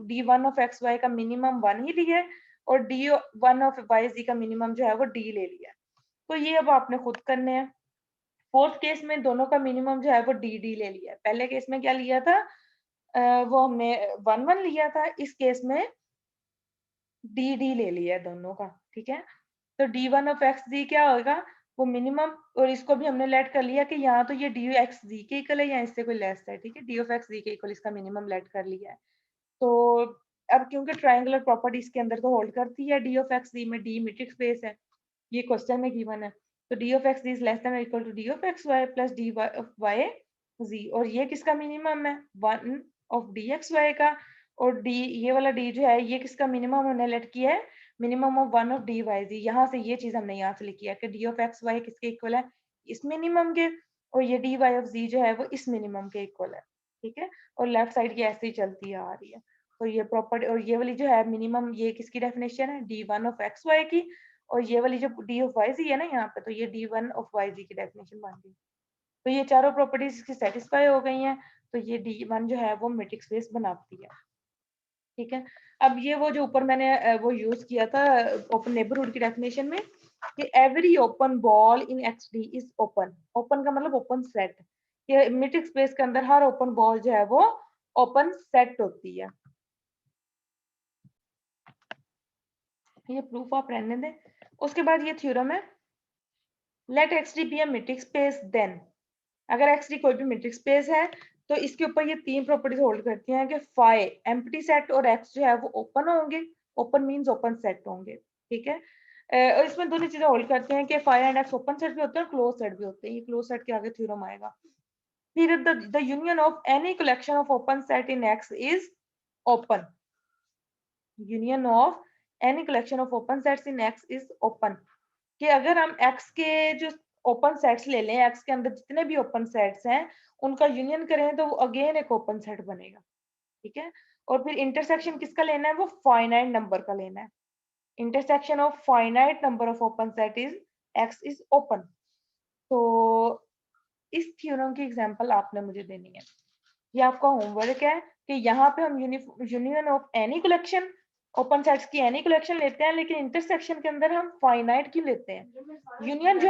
D1 ऑफ एक्स वाई का मिनिमम 1 ही लिया है, और D1 ऑफ वाई जी का मिनिमम जो है वो D ले लिया है, तो ये अब आपने खुद करने हैं। फोर्थ केस में दोनों का मिनिमम जो है वो D ले लिया है, पहले केस में क्या लिया था, वो हमने 1 1 लिया था, इस केस में D ले लिया है दोनों का, ठीक है। तो D1 ऑफ एक्स जी क्या होगा, वो मिनिमम, और इसको भी हमने लेट कर लिया कि यहाँ तो ये डी एक्स जी के इक्वल है या इससे कोई लेस है, ठीक है, डी ऑफ एक्स जी के इक्वल इसका मिनिमम लेट कर लिया है। तो अब क्योंकि ट्रायंगुलर प्रॉपर्टी इसके अंदर तो होल्ड करती है, डी ऑफ एक्स जी में डी मेट्रिक स्पेस है, ये क्वेश्चन में गिवन है, तो D of X Z is less than equal to D of X Y plus D of Y Z, और ये किसका मिनिमम है, 1 ऑफ डी एक्स वाई का, और डी ये वाला डी जो है ये किसका मिनिमम हमने लेट किया है, minimum of 1 of D Y जी, यहाँ से ये चीज हमने यहाँ से लिखी है कि डी ऑफ एक्स वाई किसके इक्वल है, इस मिनिमम के, और ये डी वाई ऑफ जी जो है वो इस मिनिमम के इक्वल है, ठीक है, और लेफ्ट साइड की ऐसे ही चलती आ रही है। तो ये प्रॉपर्टी, और ये वाली जो है मिनिमम, ये किसकी डेफिनेशन है, D1 ऑफ एक्स वाई की, और ये वाली जो डी ऑफ वाई जी है ना यहाँ पे, तो ये D1 ऑफ वाई जी की डेफिनेशन बन गई। तो ये चारों प्रॉपर्टीज इसकी सेटिस्फाई हो गई हैं, तो ये D1 जो है वो मेट्रिक स्पेस बनाती है, ठीक है। अब ये वो जो ऊपर मैंने वो यूज किया था ओपन नेबरहुड की डेफिनेशन में, कि every open ball in x D is open, open का मतलब ओपन सेट, ये मेट्रिक स्पेस के अंदर हर ओपन बॉल जो है वो ओपन सेट होती है, ये प्रूफ आप रहने दें। उसके बाद ये थ्योरम है, let X D be A metric space, then अगर एक्स डी कोई भी मेट्रिक स्पेस है तो इसके ऊपर ये तीन प्रॉपर्टीज होल्ड करती हैं कि फाई एम्प्टी सेट और एक्स जो है वो ओपन होंगे, ओपन मींस ओपन सेट होंगे, ठीक है। और इसमें दोनों चीजें होल्ड करते हैं कि phi and X open set भी होते हैं और क्लोज सेट भी होते हैं। ये क्लोज सेट के आगे थ्योरम आएगा। फिर the union of any collection of open set in X is open. Union of any collection of open sets in X is open. कि अगर हम एक्स के जो ओपन सेट्स ले लें, एक्स के अंदर जितने भी ओपन सेट्स हैं उनका यूनियन करें तो वो अगेन एक ओपन सेट बनेगा, ठीक है। और फिर इंटरसेक्शन किसका लेना है, वो फाइनाइट नंबर का लेना है। Intersection of finite number of open set is x is open. तो इस थ्योरम की एग्जांपल आपने मुझे देनी है। ये आपका होमवर्क है कि यहाँ पे हम union of any collection open sets की एनी कलेक्शन लेते हैं, लेकिन इंटरसेक्शन के अंदर हम फाइनाइट की लेते हैं। यूनियन जो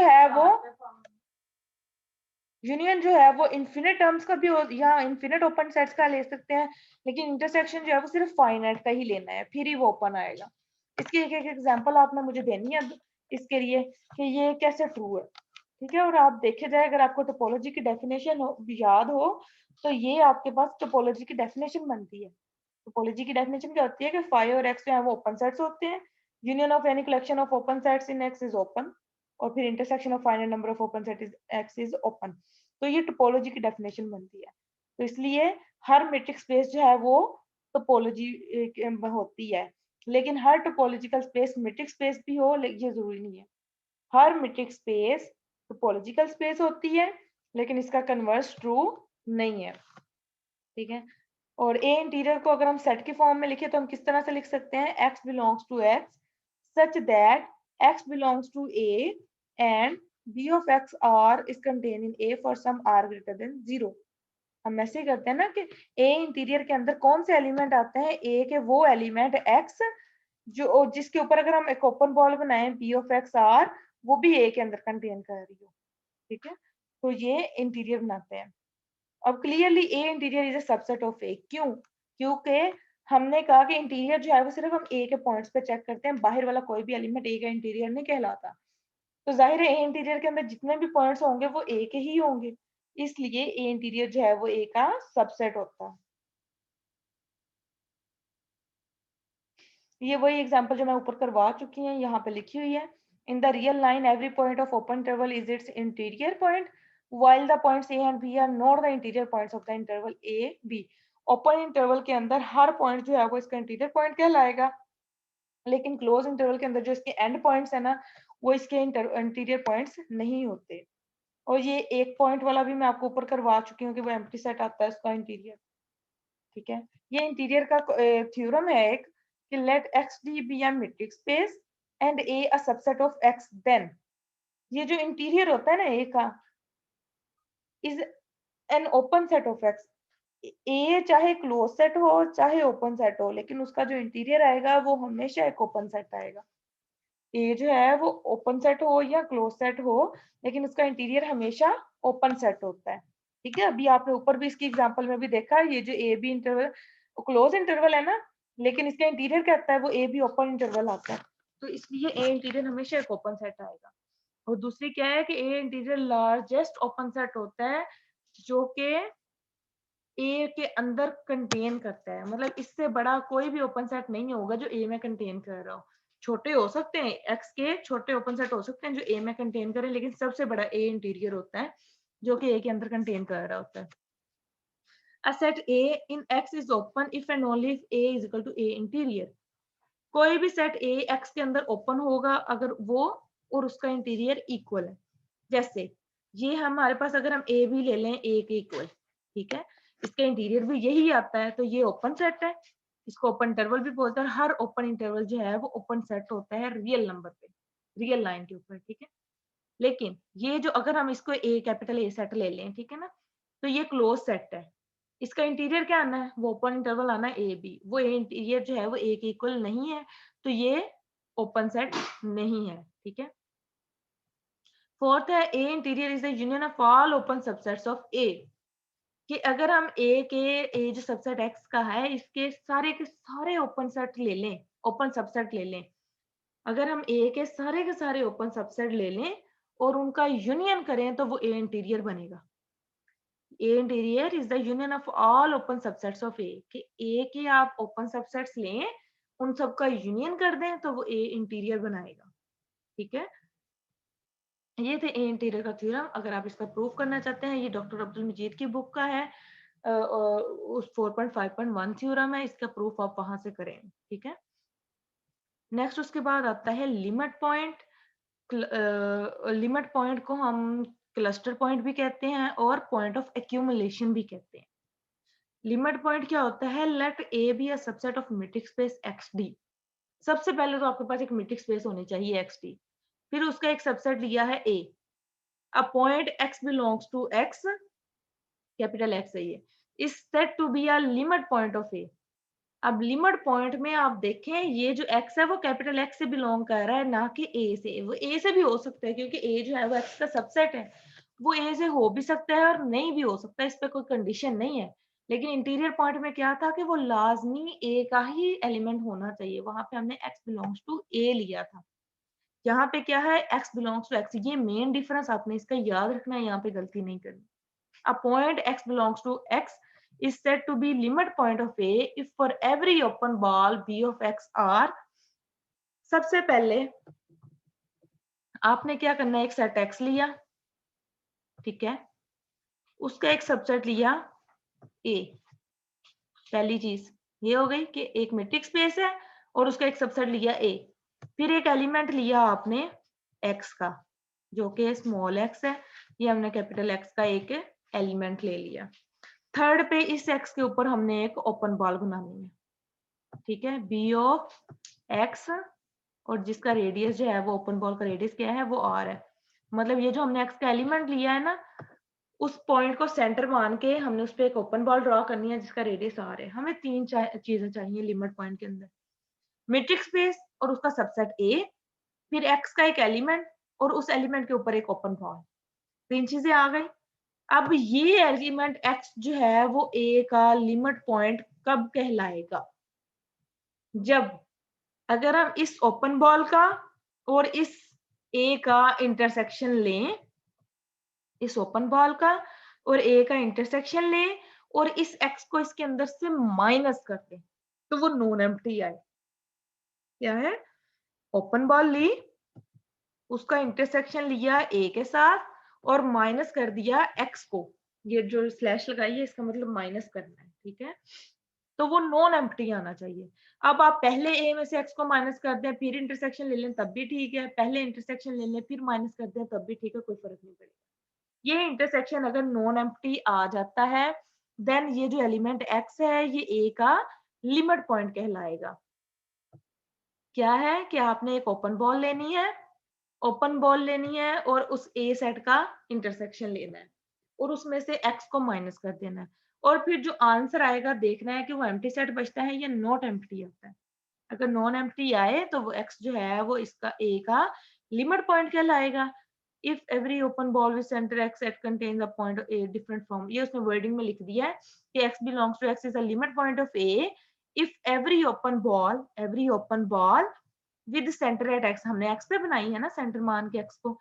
है वो इन्फिनिट टर्म्स का भी या इन्फिनिट ओपन सेट्स का ले सकते हैं, लेकिन इंटरसेक्शन जो है वो सिर्फ फाइनाइट का ही लेना है, फिर ही वो ओपन आएगा। इसकी एक एक एग्जांपल आपने मुझे देनी है अब इसके लिए कि ये कैसे ट्रू है, ठीक है। और आप देखे जाए, अगर आपको टोपोलॉजी की डेफिनेशन याद हो तो ये आपके पास टोपोलॉजी की डेफिनेशन बनती है। टोपोलॉजी की डेफिनेशन क्या होती है कि फाई और एक्स जो है वो ओपन सेट्स होते हैं। Union of any collection of open sets in X is open. और फिर intersection of finite number of open set is x is open. तो ये टोपोलॉजी की डेफिनेशन बनती है। तो इसलिए हर मैट्रिक्स स्पेस जो है वो टोपोलॉजी होती है, लेकिन हर टोपोलॉजिकल स्पेस मैट्रिक्स स्पेस भी हो ये जरूरी नहीं है। हर मैट्रिक्स स्पेस टोपोलॉजिकल स्पेस होती है, लेकिन इसका कन्वर्स ट्रू नहीं है, ठीक है। और ए इंटीरियर को अगर हम सेट के फॉर्म में लिखे तो हम किस तरह से लिख सकते हैं, x belongs to x such that x belongs to a and b of x r is contained in a for some r greater than 0। हम ऐसे ही करते हैं ना कि ए इंटीरियर के अंदर कौन से एलिमेंट आते हैं, ए के वो एलिमेंट x जो जिसके ऊपर अगर हम एक ओपन बॉल बनाए b of x r वो भी ए के अंदर कंटेन कर रही हो, ठीक है। तो ये इंटीरियर बनाते हैं। अब clearly A interior is a subset of A, क्यों, क्योंकि हमने कहा कि इंटीरियर जो है वो सिर्फ हम ए के पॉइंट्स पे चेक करते हैं, बाहर वाला कोई भी एलिमेंट ए का इंटीरियर नहीं कहलाता। तो जाहिर है ए इंटीरियर के अंदर जितने भी पॉइंट्स होंगे वो ए के ही होंगे, इसलिए ए इंटीरियर जो है वो ए का सबसेट होता है। ये वही एग्जांपल जो मैं ऊपर करवा चुकी हूँ, यहाँ पे लिखी हुई है। In the real line every point of open interval is it's interior point while the points a and b are not the interior points of the interval a b। Open interval के अंदर हर point जो है वो इसका interior point कहलाएगा, लेकिन close interval के अंदर जो इसके एंड पॉइंट्स है ना वो इसके इंटीरियर पॉइंट्स नहीं होते। और ये एक पॉइंट वाला भी मैं आपको ऊपर करवा चुकी हूँ कि वो एम्प्टी सेट आता है उसका इंटीरियर, ठीक है। ये इंटीरियर का थ्योरम है एक कि let X D be a metric space and A a subset of X, then ये जो इंटीरियर होता है ना ए का is an open set of X. A चाहे क्लोज सेट हो चाहे ओपन सेट हो, लेकिन उसका जो इंटीरियर आएगा वो हमेशा एक ओपन सेट आएगा। ए जो है वो ओपन सेट हो या क्लोज सेट हो, लेकिन उसका इंटीरियर हमेशा ओपन सेट होता है, ठीक है। अभी आपने ऊपर भी इसकी एग्जांपल में भी देखा, ये जो A B interval close interval है ना, लेकिन इसका इंटीरियर क्या आता है, वो ए बी ओपन इंटरवल आता है। तो इसलिए ए इंटीरियर हमेशा एक ओपन सेट आएगा। और दूसरी क्या है कि ए इंटीरियर लार्जेस्ट ओपन सेट होता है जो कि ए के अंदर कंटेन करता है, मतलब इससे बड़ा कोई भी ओपन सेट नहीं होगा जो ए में कंटेन कर रहा हो। छोटे हो सकते हैं, एक्स के छोटे ओपन सेट हो सकते हैं जो ए में कंटेन करें, लेकिन सबसे बड़ा ए इंटीरियर होता है जो कि ए के अंदर कंटेन कर रहा होता है। A set A in X is open if and only if A is equal to A interior। कोई भी सेट A X के अंदर ओपन होगा अगर वो और उसका इंटीरियर इक्वल है। जैसे ये हमारे पास अगर हम A भी ले लें A के इक्वल, ठीक है, इसका इंटीरियर भी यही आता है, तो ये ओपन सेट है। इसको ओपन इंटरवल भी बोलते हैं। हर ओपन इंटरवल जो है वो ओपन सेट होता है रियल नंबर पे, रियल लाइन के ऊपर, ठीक है। लेकिन ये जो अगर हम इसको ए कैपिटल ए सेट ले लें, ठीक है ना, तो ये क्लोज सेट है। इसका इंटीरियर क्या आना है, वो ओपन इंटरवल आना है ए बी, वो ए इंटीरियर जो है वो ए के इक्वल नहीं है, तो ये ओपन सेट नहीं है, ठीक है। फोर्थ है A interior is the union of all open subsets of A. कि अगर हम ए के ए जो सबसेट एक्स का है इसके सारे के सारे ओपन सेट ले लें, ओपन सबसेट ले लें, अगर हम ए के सारे ओपन सबसेट ले लें और उनका यूनियन करें तो वो ए इंटीरियर बनेगा। A interior is the union of all open subsets of A, कि ए के आप ओपन सबसेट्स लें, उन सबका यूनियन कर दें तो वो ए इंटीरियर बनाएगा। ठीक है, ये थे ए इंटीरियर का थ्योरम। अगर आप इसका प्रूफ करना चाहते हैं, ये डॉक्टर अब्दुल मजीद की बुक का है, उस 4.5.1 थ्योरम है, इसका प्रूफ आप वहां से करें। ठीक है, नेक्स्ट उसके बाद आता है लिमिट पॉइंट। लिमिट पॉइंट को हम क्लस्टर पॉइंट भी कहते हैं और पॉइंट ऑफ एक्यूमुलेशन भी कहते हैं। लिमिट पॉइंट क्या होता है? Let A be a subset of metric space X D. सबसे पहले तो आपके पास एक मीट्रिक स्पेस होनी चाहिए एक्स डी, फिर उसका एक सबसेट लिया है ए। अब point X belongs to X, capital X है ये, is said to be a limit point of A. अब लिमिट पॉइंट में आप देखें, ये जो एक्स है वो कैपिटल एक्स से बिलोंग कर रहा है, ना कि ए से। वो ए से भी हो सकता है क्योंकि ए जो है वो एक्स का सबसेट है, वो ए से हो भी सकता है और नहीं भी हो सकता है, इस पे कोई कंडीशन नहीं है। लेकिन इंटीरियर पॉइंट में क्या था कि वो लाजमी ए का ही एलिमेंट होना चाहिए, वहां पे हमने एक्स बिलोंग्स टू ए लिया था। यहाँ पे क्या है? एक्स बिलोंग्स टू एक्स, ये मेन डिफरेंस आपने इसका याद रखना है, यहाँ पे गलती नहीं करनी। A point x belongs to x is said to be limit point of A if for every open ball B of x are, सबसे पहले आपने क्या करना है, एक सेट x लिया, ठीक है, उसका एक सबसेट लिया A। पहली चीज ये हो गई कि एक मैट्रिक्स स्पेस है और उसका एक सबसेट लिया A। फिर एक एलिमेंट लिया आपने x का, जो कि स्मॉल x है, ये हमने कैपिटल X का एक एलिमेंट ले लिया। थर्ड पे इस x के ऊपर हमने एक ओपन बॉल बनानी है, ठीक है, बी ऑफ एक्स, और जिसका रेडियस जो है वो ओपन बॉल का रेडियस क्या है, वो आर है। मतलब ये जो हमने एक्स का एलिमेंट लिया है ना, उस पॉइंट को सेंटर मान के हमने उस पर एक ओपन बॉल ड्रॉ करनी है जिसका रेडियस आर है। हमें तीन चीजें चाहिए लिमिट पॉइंट के अंदर, मैट्रिक्स स्पेस और उसका सबसेट ए, फिर एक्स का एक एलिमेंट और उस एलिमेंट के ऊपर एक ओपन बॉल। तीन चीजें आ गई। अब ये एलिमेंट एक्स जो है वो ए का लिमिट पॉइंट कब कहलाएगा? जब अगर हम इस ओपन बॉल का और इस ए का इंटरसेक्शन लें, इस ओपन बॉल का और ए का इंटरसेक्शन लें और इस एक्स को इसके अंदर से माइनस कर दें, तो वो नॉन एम्प्टी आए। क्या है? ओपन बॉल ली, उसका इंटरसेक्शन लिया ए के साथ और माइनस कर दिया एक्स को। ये जो स्लैश लगाई है इसका मतलब माइनस करना है, ठीक है, तो वो नॉन एम्प्टी आना चाहिए। अब आप पहले ए में से एक्स को माइनस कर दें फिर इंटरसेक्शन ले लें तब भी ठीक है, पहले इंटरसेक्शन ले लें फिर माइनस कर दें तब भी ठीक है, कोई फर्क नहीं पड़ेगा। ये इंटरसेक्शन अगर नॉन एम्प्टी आ जाता है, देन ये जो एलिमेंट एक्स है ये ए का लिमिट पॉइंट कहलाएगा। क्या है कि आपने एक ओपन बॉल लेनी है, ओपन बॉल लेनी है और उस ए सेट का इंटरसेक्शन लेना है और उसमें से एक्स को माइनस कर देना है, और फिर जो आंसर आएगा देखना है कि वो एम्प्टी सेट बचता है या नॉट एम्प्टी आता है। अगर नॉन एम्प्टी आए तो वो एक्स जो है वो इसका ए का लिमिट पॉइंट कहलाएगा। If every open ball with centre X at contains a point A different from, ये उसने वर्डिंग में लिख दिया है कि X belongs to X is a limit point of A if every open ball with centre at X, हमने X पे बनाई है ना सेंटर मान के एक्स को,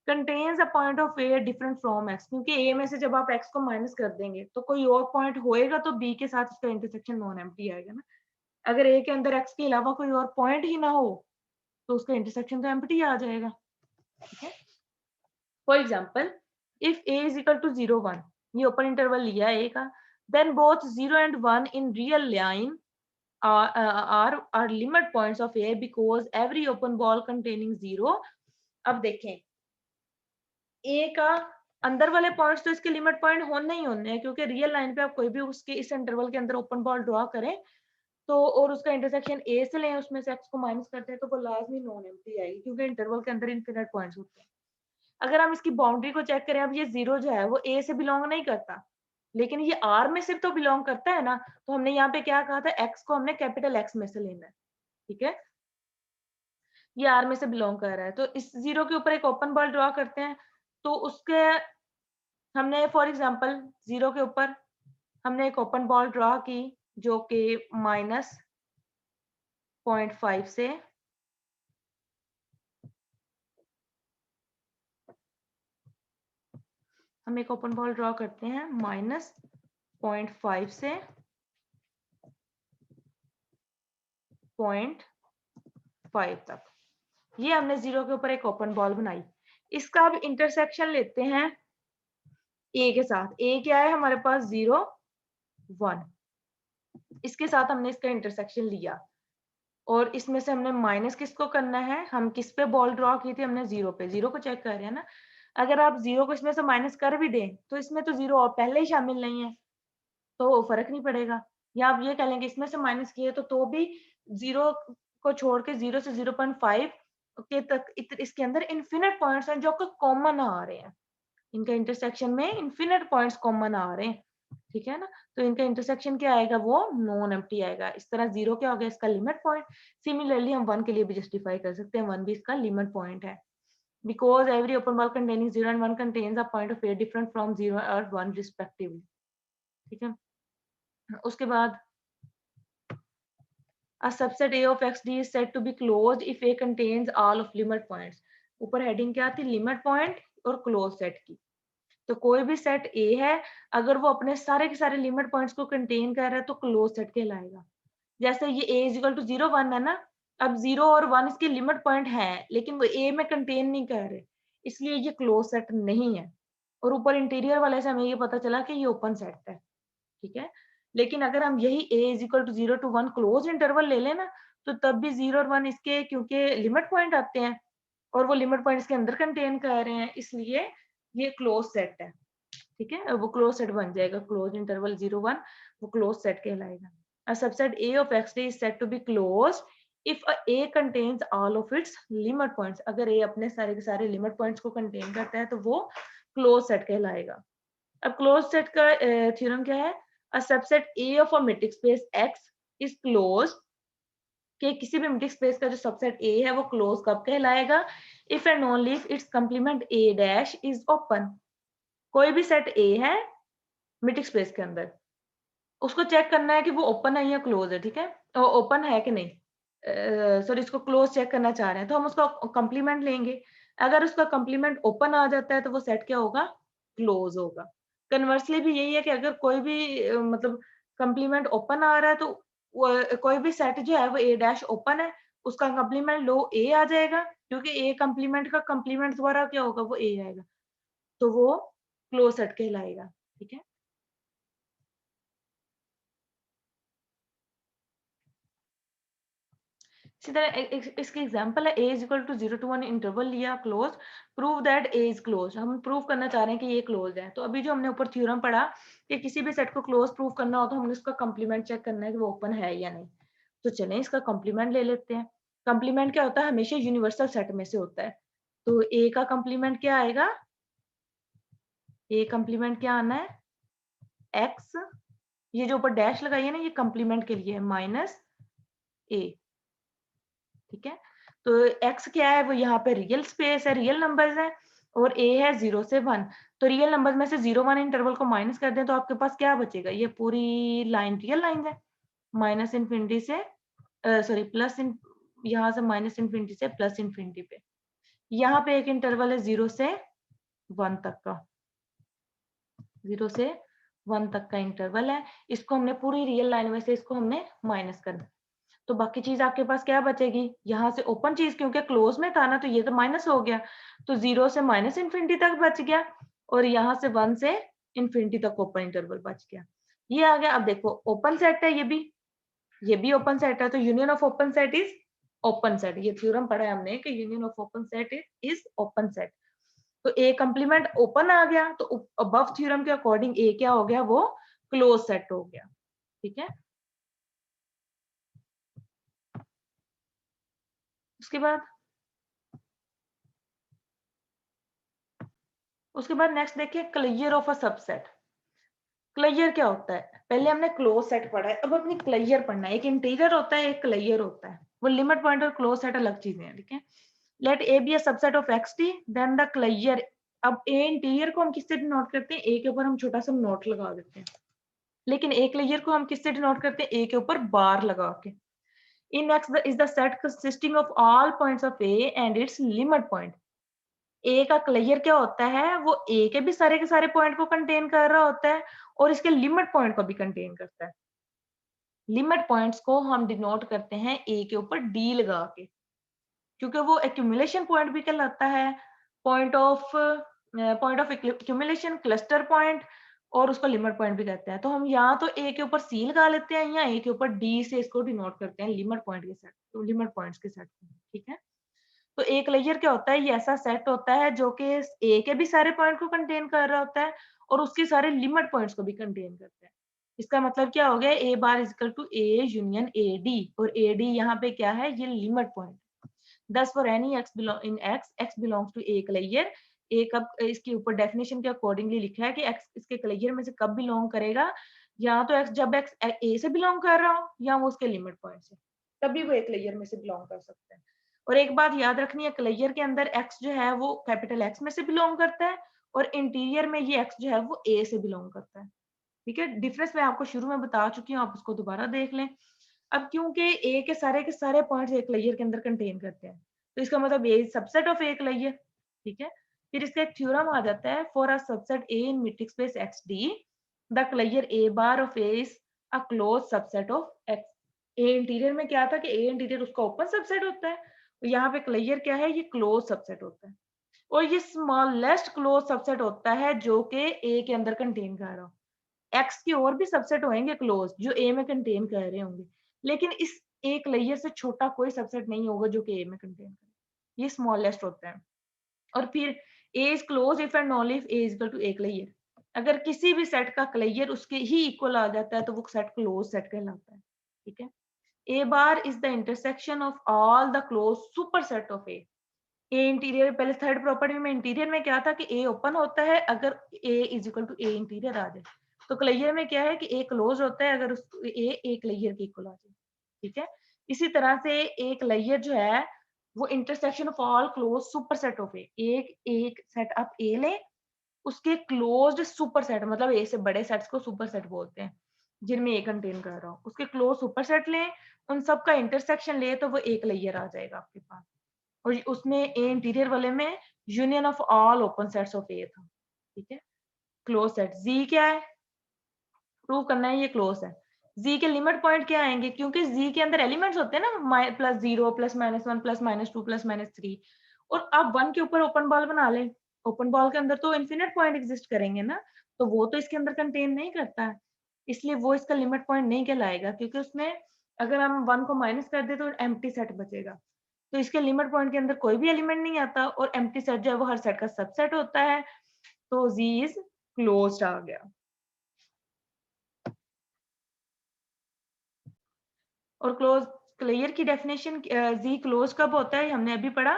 contains a point of A different from X, क्योंकि ए में से जब आप एक्स को माइनस कर देंगे तो कोई और पॉइंट होएगा तो बी के साथ उसका इंटरसेक्शन नॉन एम्प्टी आएगा ना। अगर ए के अंदर एक्स के अलावा कोई और पॉइंट ही ना हो तो उसका इंटरसेक्शन तो एम्प्टी आ जाएगा, ठीक है। For example if A is equal to 0 1, ये ओपन इंटरवल लिया ए का, then both 0 and 1 in real line are limit points of A because every open ball containing 0। अब देखें A का अंदर वाले पॉइंट्स तो इसके लिमिट पॉइंट होने ही होने हैं, क्योंकि रियल लाइन पे आप कोई भी उसके इस इंटरवल के अंदर ओपन बॉल ड्रॉ करें तो और उसका इंटरसेक्शन ए से लें, उसमें से एक्स को माइनस करते हैं तो वो लाजमी नॉन एम्प्टी आएगी क्योंकि इंटरवल के अंदर इनफिनिट पॉइंट्स होते हैं। अगर हम इसकी बाउंड्री को चेक करें, अब ये 0 जो है वो ए से बिलोंग नहीं करता, लेकिन ये आर में से तो बिलोंग करता है ना, तो हमने यहाँ पे क्या कहा था, एक्स को हमने कैपिटल एक्स में से लेना है, ठीक है, ये आर में से बिलोंग कर रहा है। तो इस 0 के ऊपर एक ओपन बॉल ड्रॉ करते हैं, तो उसके हमने फॉर एग्जांपल 0 के ऊपर हमने एक ओपन बॉल ड्रॉ की जो कि -0.5 से हम एक ओपन बॉल ड्रॉ करते हैं -0.5 से 0.5 तक। ये हमने 0 के ऊपर एक ओपन बॉल बनाई। इसका अब इंटरसेक्शन लेते हैं ए के साथ। ए क्या है हमारे पास 0 1, इसके साथ हमने इसका इंटरसेक्शन लिया और इसमें से हमने माइनस किसको करना है, हम किस पे बॉल ड्रॉ की थी हमने 0 पे, 0 को चेक कर रहे हैं ना। अगर आप 0 को इसमें से माइनस कर भी दें तो इसमें तो 0 और पहले ही शामिल नहीं है तो फर्क नहीं पड़ेगा। या आप ये कह लेंगे इसमें से माइनस किए तो भी 0 को छोड़ के 0 से 0.5 के तक इसके अंदर इनफिनिट पॉइंट्स हैं जो कि कॉमन आ रहे हैं। इनका इंटरसेक्शन में इनफिनिट पॉइंट्स कॉमन आ रहे हैं, ठीक है ना। तो इनका इंटरसेक्शन क्या आएगा, वो नॉन एम्प्टी आएगा। इस तरह 0 क्या हो गया, इसका लिमिट पॉइंट। सिमिलरली हम 1 के लिए भी जस्टिफाई कर सकते हैं, 1 भी इसका लिमिट पॉइंट है। Because every open ball containing 0 and 1 contains a point of A different from 0 और 1 रिस्पेक्टिवली, ठीक है। उसके बाद a subset A of XD is said to be closed if A contains all of limit points। ऊपर heading क्या थी, limit point और close set की। तो कोई भी सेट ए है अगर वो अपने सारे के सारे लिमिट पॉइंट्स को कंटेन कर रहा है तो क्लोज सेट कहलाएगा। जैसे ये a इज इक्वल टू 0 1 है ना, अब 0 और 1 इसके लिमिट पॉइंट है लेकिन वो a में कंटेन नहीं कर रहे, इसलिए ये क्लोज सेट नहीं है। और ऊपर इंटीरियर वाले से हमें ये पता चला कि ये ओपन सेट है, ठीक है। लेकिन अगर हम यही a is equal to 0 to 1 close interval ले लेना तो तब भी 0 और 1 इसके क्योंकि लिमिट पॉइंट आते हैं और वो लिमिट पॉइंट इसके अंदर कंटेन कर रहे हैं, इसलिए ये क्लोज सेट है, ठीक है। वो क्लोज सेट बन जाएगा, क्लोज इंटरवल 0 1 वो क्लोज सेट कहलाएगा। A subset A of XD is said to be closed if A contains all of its limit points। अगर A अपने सारे के सारे लिमिट पॉइंट्स को कंटेन करता है तो वो क्लोज सेट कहलाएगा। अब क्लोज सेट का थ्योरम क्या है, A subset A of a metric space X is closed कि किसी भी मेट्रिक स्पेस का जो सबसेट A है वो क्लोज कब कहलाएगा, if and only if it's complement A dash is open. कोई भी सेट A है मेट्रिक स्पेस के अंदर, उसको चेक करना है कि वो ओपन है या क्लोज है, ठीक है। तो ओपन है कि नहीं, सॉरी इसको क्लोज चेक करना चाह रहे हैं तो हम उसका कंप्लीमेंट लेंगे। अगर उसका कंप्लीमेंट ओपन आ जाता है तो वो सेट क्या होगा, क्लोज होगा। कन्वर्सली भी यही है कि अगर कोई भी मतलब कंप्लीमेंट ओपन आ रहा है तो कोई भी सेट जो है वो ए डैश ओपन है, उसका कंप्लीमेंट लो ए आ जाएगा क्योंकि ए कंप्लीमेंट का कंप्लीमेंट द्वारा क्या होगा, वो ए आएगा, तो वो क्लोज सेट कहलाएगा, ठीक है। इसी तरह इसकी एग्जांपल है a is equal to 0 to 1 interval लिया close, prove that a is close. हम प्रूव करना चाह रहे हैं कि ये क्लोज है। तो अभी जो हमने ऊपर थ्योरम पढ़ा कि किसी भी सेट को क्लोज प्रूव करना हो तो हमने उसका कंप्लीमेंट चेक करना है कि वो ओपन है या नहीं। तो चलें इसका कंप्लीमेंट ले लेते हैं। कंप्लीमेंट क्या होता है, हमेशा यूनिवर्सल सेट में से होता है। तो a का कंप्लीमेंट क्या आएगा, a कंप्लीमेंट क्या आना है, x, ये जो ऊपर डैश लगाई है ना ये कंप्लीमेंट के लिए है माइनस a, ठीक है। तो x क्या है, वो यहाँ पे रियल स्पेस है, रियल नंबर्स है, और a है 0 से 1। तो रियल नंबर में से 0 1 इंटरवल को माइनस कर दें तो आपके पास क्या बचेगा, ये पूरी लाइन रियल लाइन है, माइनस इनफिनिटी से सॉरी प्लस यहाँ से माइनस इनफिनिटी से प्लस इनफिनिटी पे। यहाँ पे एक इंटरवल है 0 से 1 तक का, 0 से 1 तक का इंटरवल है। इसको हमने पूरी रियल लाइन में से इसको हमने माइनस करना, तो बाकी चीज आपके पास क्या बचेगी, यहाँ से ओपन चीज क्योंकि क्लोज में था ना तो ये तो माइनस हो गया, तो 0 से माइनस इनफिनिटी तक बच गया और यहाँ से 1 से इनफिनिटी तक ओपन इंटरवल बच गया। ये आ गया। अब देखो ओपन सेट है, ये भी ओपन सेट है, तो union of open set is open set. ये थ्योरम पढ़ा है हमने कि union of open set is open set. तो ए कंप्लीमेंट ओपन आ गया तो अबव थ्योरम के अकॉर्डिंग ए क्या हो गया, वो क्लोज सेट हो गया, ठीक है। उसके बाद नेक्स्ट देखिए clear of a subset. Clear क्या होता है, पहले हमने क्लोज सेट पढ़ा है, अब अपनी क्लियर पढ़ना है। एक इंटीरियर होता है, एक क्लियर होता है, वो लिमिट पॉइंट और क्लोज सेट अलग चीजें हैं, ठीक है। Let A be a subset of X T then the clear. अब ए इंटीरियर को हम किससे डिनोट करते हैं, ए के ऊपर हम छोटा सा नोट लगा देते हैं, लेकिन ए क्लियर को हम किससे डिनोट करते हैं, ए के ऊपर बार लगा के। In X is the set consisting of all points of A and its limit point. A का क्लियर क्या होता है, वो ए के भी सारे के सारे पॉइंट को कंटेन कर रहा होता है और इसके लिमिट पॉइंट को भी कंटेन करता है। लिमिट पॉइंट्स को हम डिनोट करते हैं ए के ऊपर डी लगा के, क्योंकि वो एक्यूमुलेशन पॉइंट भी कहलाता है, point of accumulation, cluster point, और उसको लिमिट पॉइंट भी कहते हैं। तो हम यहाँ तो ए के ऊपर सी लगा लेते हैं, या ए के ऊपर डी से इसको डिनोट करते हैं लिमिट पॉइंट के सेट, तो लिमिट पॉइंट्स के सेट को, ठीक है। तो एक लेयर क्या होता है, ये ऐसा सेट होता है जो कि ए के भी सारे पॉइंट को कंटेन कर रहा होता है और उसके सारे लिमिट पॉइंट्स को भी कंटेन करता है। इसका मतलब क्या हो गया, A bar is equal to A union A D, और ए डी यहाँ पे क्या है, ये limit point. Thus for any x belong in x belongs to a layer, a कब इसके ऊपर डेफिनेशन के अकॉर्डिंगली लिखा है कि x इसके क्लियर में से कब बिलोंग करेगा, या तो x जब x a से बिलोंग कर रहा हो या वो उसके लिमिट पॉइंट से, तभी वो एक लेयर में से बिलोंग कर सकता है। और एक बात याद रखनी है, क्लियर के अंदर x जो है वो कैपिटल X में से बिलोंग करता है और इंटीरियर में ये x जो है वो a से बिलोंग करता है, ठीक है। डिफरेंस मैं आपको शुरू में बता चुकी हूँ, आप उसको दोबारा देख लें। अब क्योंकि ए के सारे पॉइंट्स एक लेयर के अंदर कंटेन करते हैं, तो इसका मतलब ए सबसेट ऑफ एक लेयर, ठीक है। फिर इसका एक थ्योरम आ जाता है, for a subset A in metric space X D, the clear A bar of A is a close subset of X. A interior में क्या था कि ए इंटीरियर उसका ओपन सबसेट होता है, तो यहाँ पे क्लियर क्या है, ये क्लोज सबसेट होता है, और ये स्मॉलेस्ट क्लोज सबसेट होता है जो कि ए के अंदर कंटेन कर रहा हो। एक्स के और भी सबसेट होंगे क्लोज जो ए में कंटेन कर रहे होंगे, लेकिन इस एक लेयर से छोटा कोई सबसेट नहीं होगा जो कि ए में कंटेन करे, ये स्मॉलेस्ट होता है। और फिर A is close if and only if A is equal to एक लेयर, अगर किसी भी सेट का क्लियर उसके ही इक्वल आ जाता है तो वो सेट क्लोज सेट कहलाता है, ठीक है। A bar is the intersection of all the close super set of A. A interior, पहले थर्ड प्रॉपर्टी में इंटीरियर में क्या था कि ए ओपन होता है अगर A is equal to A interior आ जाए, तो क्लियर में क्या है कि ए क्लोज होता है अगर उस ए एक लेयर के इक्वल आ जाए, ठीक है। इसी तरह से एक लेयर जो है वो intersection of all close super set of A, एक एक सेट आप ए ले, उसके क्लोज्ड सुपर सेट, मतलब ए से बड़े सेट्स को सुपर सेट बोलते हैं जिनमें ए कंटेन कर रहा हो, उसके क्लोज सुपर सेट लें, उन सब का इंटरसेक्शन ले तो वो एक लेयर आ जाएगा आपके पास। और उसमें ए इंटीरियर वाले में union of all open sets of A था, ठीक है। क्लोज सेट जी क्या है, प्रूव करना है ये क्लोज है। जी के लिमिट पॉइंट क्या आएंगे, क्योंकि जी के अंदर एलिमेंट्स होते हैं ना, plus zero, plus minus one, plus minus two, plus minus three, और आप वन के ऊपर ओपन बॉल बना लें, ओपन बॉल के अंदर तो इन्फिनिट पॉइंट एग्जिस्ट करेंगे ना, तो वो तो इसके अंदर कंटेन नहीं करता है, इसलिए वो इसका लिमिट पॉइंट नहीं कहलाएगा, क्योंकि उसमें अगर हम वन को माइनस कर दे तो एम्प्टी सेट बचेगा, तो इसके लिमिट पॉइंट के अंदर कोई भी एलिमेंट नहीं आता, और एम्प्टी सेट जो है वो हर सेट का सबसेट होता है, तो जी इज क्लोज्ड आ गया। और क्लोज क्लियर की डेफिनेशन, जी क्लोज कब होता है, हमने अभी पढ़ा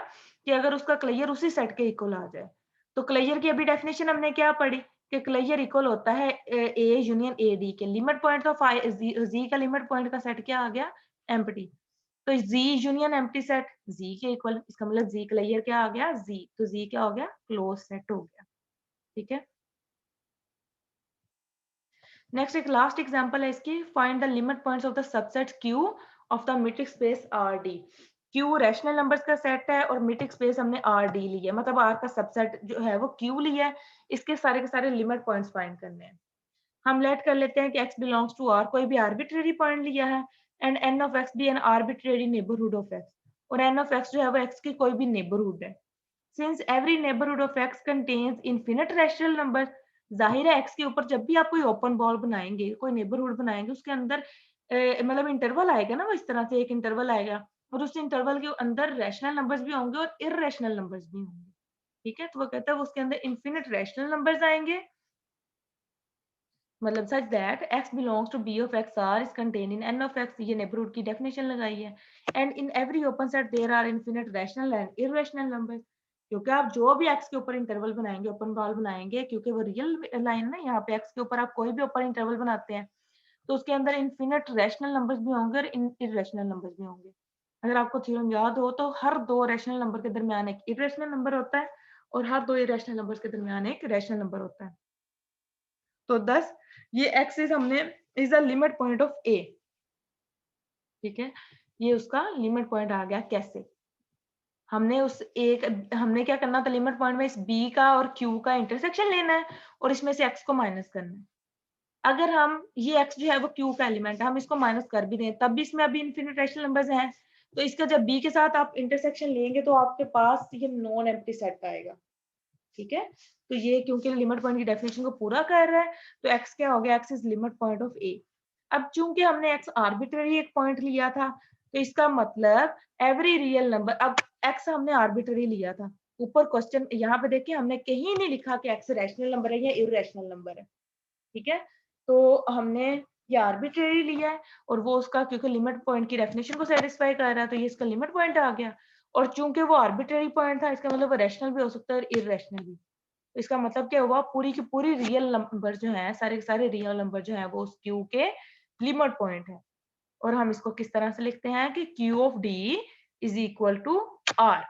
कि अगर उसका क्लियर उसी सेट के इक्वल आ जाए, तो क्लियर की अभी डेफिनेशन हमने क्या पढ़ी कि क्लियर इक्वल होता है ए यूनियन ए डी के, लिमिट पॉइंट ऑफ जी का लिमिट पॉइंट का सेट क्या आ गया, एम्प्टी, तो जी यूनियन एम्प्टी सेट जी के इक्वल, इसका मतलब जी क्लियर क्या आ गया, जी, तो जी क्या हो गया, क्लोज सेट हो गया, ठीक है। नेक्स्ट एक लास्ट एग्जांपल है इसकी, find the limit points of the subset Q of the metric space RD। Q rational numbers का सेट है और मीट्रिक स्पेस हमने RD लिया है, मतलब R का सबसेट जो है वो Q लिया है, इसके सारे के सारे लिमिट पॉइंट्स फाइंड करने हैं। हम लेट कर लेते हैं कि x बिलोंग्स टू R, कोई भी आर्बिट्रेरी पॉइंट लिया है, एंड n ऑफ x भी an arbitrary neighbourhood of x, और n ऑफ x जो है वो x की कोई भी नेबरहुड है। Since every neighbourhood of x contains infinite rational number, जाहिर है x के ऊपर जब भी आप कोई ओपन बॉल बनाएंगे, कोई नेबरहुड बनाएंगे, उसके अंदर मतलब इंटरवल आएगा ना, वो इस तरह से एक इंटरवल आएगा, और उस इंटरवल के अंदर रैशनल नंबर्स भी होंगे और इररेशनल नंबर्स भी होंगे, ठीक है। तो वो कहता है उसके अंदर इनफिनिट रैशनल नंबर्स आएंगे, मतलब such that x belongs to b of x r is contain in n of x, ये नेबरहुड की डेफिनेशन लगाई है, and in every open set there are infinite rational and irrational numbers, क्योंकि आप जो भी x के ऊपर इंटरवल बनाएंगे, ओपन बॉल बनाएंगे, क्योंकि वो रियल लाइन ना, यहाँ पे x के ऊपर आप कोई भी ओपन इंटरवल बनाते हैं तो उसके अंदर इनफिनिट रैशनल नंबर्स भी होंगे और इररेशनल नंबर्स भी होंगे। अगर आपको थ्योरम याद हो तो हर दो रैशनल नंबर के दरमियान एक इररेशनल नंबर होता है और हर दो इररेशनल नंबर्स के दरमियान एक रैशनल नंबर होता है। तो 10 ये x इज हमने is the limit point of a, ठीक है, ये उसका लिमिट पॉइंट आ गया कैसे, हमने क्या करना था, लिमिट पॉइंट में इस बी का और क्यू का इंटरसेक्शन लेना है और इसमें से एक्स को माइनस करना है। अगर हम ये एक्स जो है वो क्यू का एलिमेंट है, हम इसको माइनस कर भी दें तब भी इसमें अभी इनफिनिट रैशनल नंबर्स हैं, तो इसका जब बी के साथ आप इंटरसेक्शन लेंगे तो आपके पास ये नॉन एम्प्टी सेट आएगा। ठीक है, तो ये क्योंकि लिमिट पॉइंट की डेफिनेशन को पूरा कर रहा है, तो एक्स क्या हो गया, X is limit point of A. अब चूंकि हमने एक्स आर्बिट्ररी एक पॉइंट लिया था, तो इसका मतलब एवरी रियल नंबर, अब एक्स हमने आर्बिट्ररी लिया था, ऊपर क्वेश्चन यहाँ पे देखिए हमने कहीं नहीं लिखा कि एक्स रैशनल नंबर है या इरेशनल नंबर है। ठीक है, तो हमने ये आर्बिट्रेरी लिया है और वो उसका क्योंकि लिमिट पॉइंट की डेफिनेशन को सेटिस्फाई कर रहा है, तो ये इसका लिमिट पॉइंट आ गया। और चूंकि वो आर्बिट्रेरी पॉइंट था, इसका मतलब वो रैशनल भी हो सकता है और इरेशनल भी। तो इसका मतलब क्या हुआ, पूरी की पूरी रियल नंबर जो है, सारे के सारे रियल नंबर जो है वो उस क्यू के लिमिट पॉइंट है। और हम इसको किस तरह से लिखते हैं कि Q of D is equal to R.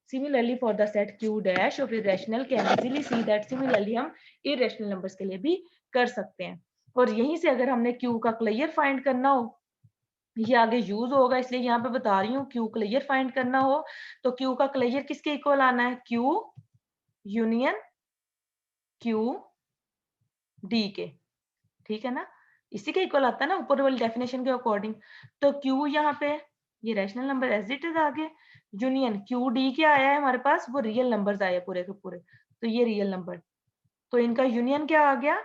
Similarly, for the set Q dash of irrational, can easily see that similarly हम irrational numbers के लिए भी कर सकते हैं। और यहीं से अगर हमने Q का क्लियर फाइंड करना हो, ये आगे यूज होगा इसलिए यहाँ पे बता रही हूँ, Q क्लियर फाइंड करना हो तो Q का क्लियर किसके इक्वल आना है, Q यूनियन Q D के। ठीक है ना, इसी के इक्वल आता है ना ऊपर वाली डेफिनेशन के अकॉर्डिंग। तो Q यहाँ पे ये rational number as it is आ गए, यूनियन क्यू डी क्या आया है हमारे पास, वो रियल नंबर्स आए पूरे के पूरे, तो ये रियल नंबर, तो इनका यूनियन क्या आ गया,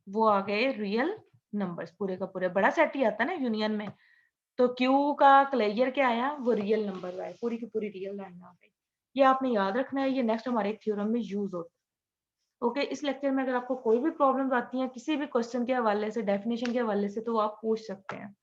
वो आ गए रियल नंबर्स पूरे का पूरे, बड़ा सेट ही आता है ना यूनियन में। तो क्यू का क्लियर क्या आया, वो रियल नंबर आए, पूरी की पूरी रियल लाइन आ गई। ये आपने याद रखना है, ये नेक्स्ट हमारे थ्योरम में यूज होता है। ओके, इस लेक्चर में अगर आपको कोई भी प्रॉब्लम आती है किसी भी क्वेश्चन के हवाले से, डेफिनेशन के हवाले से, तो आप पूछ सकते हैं।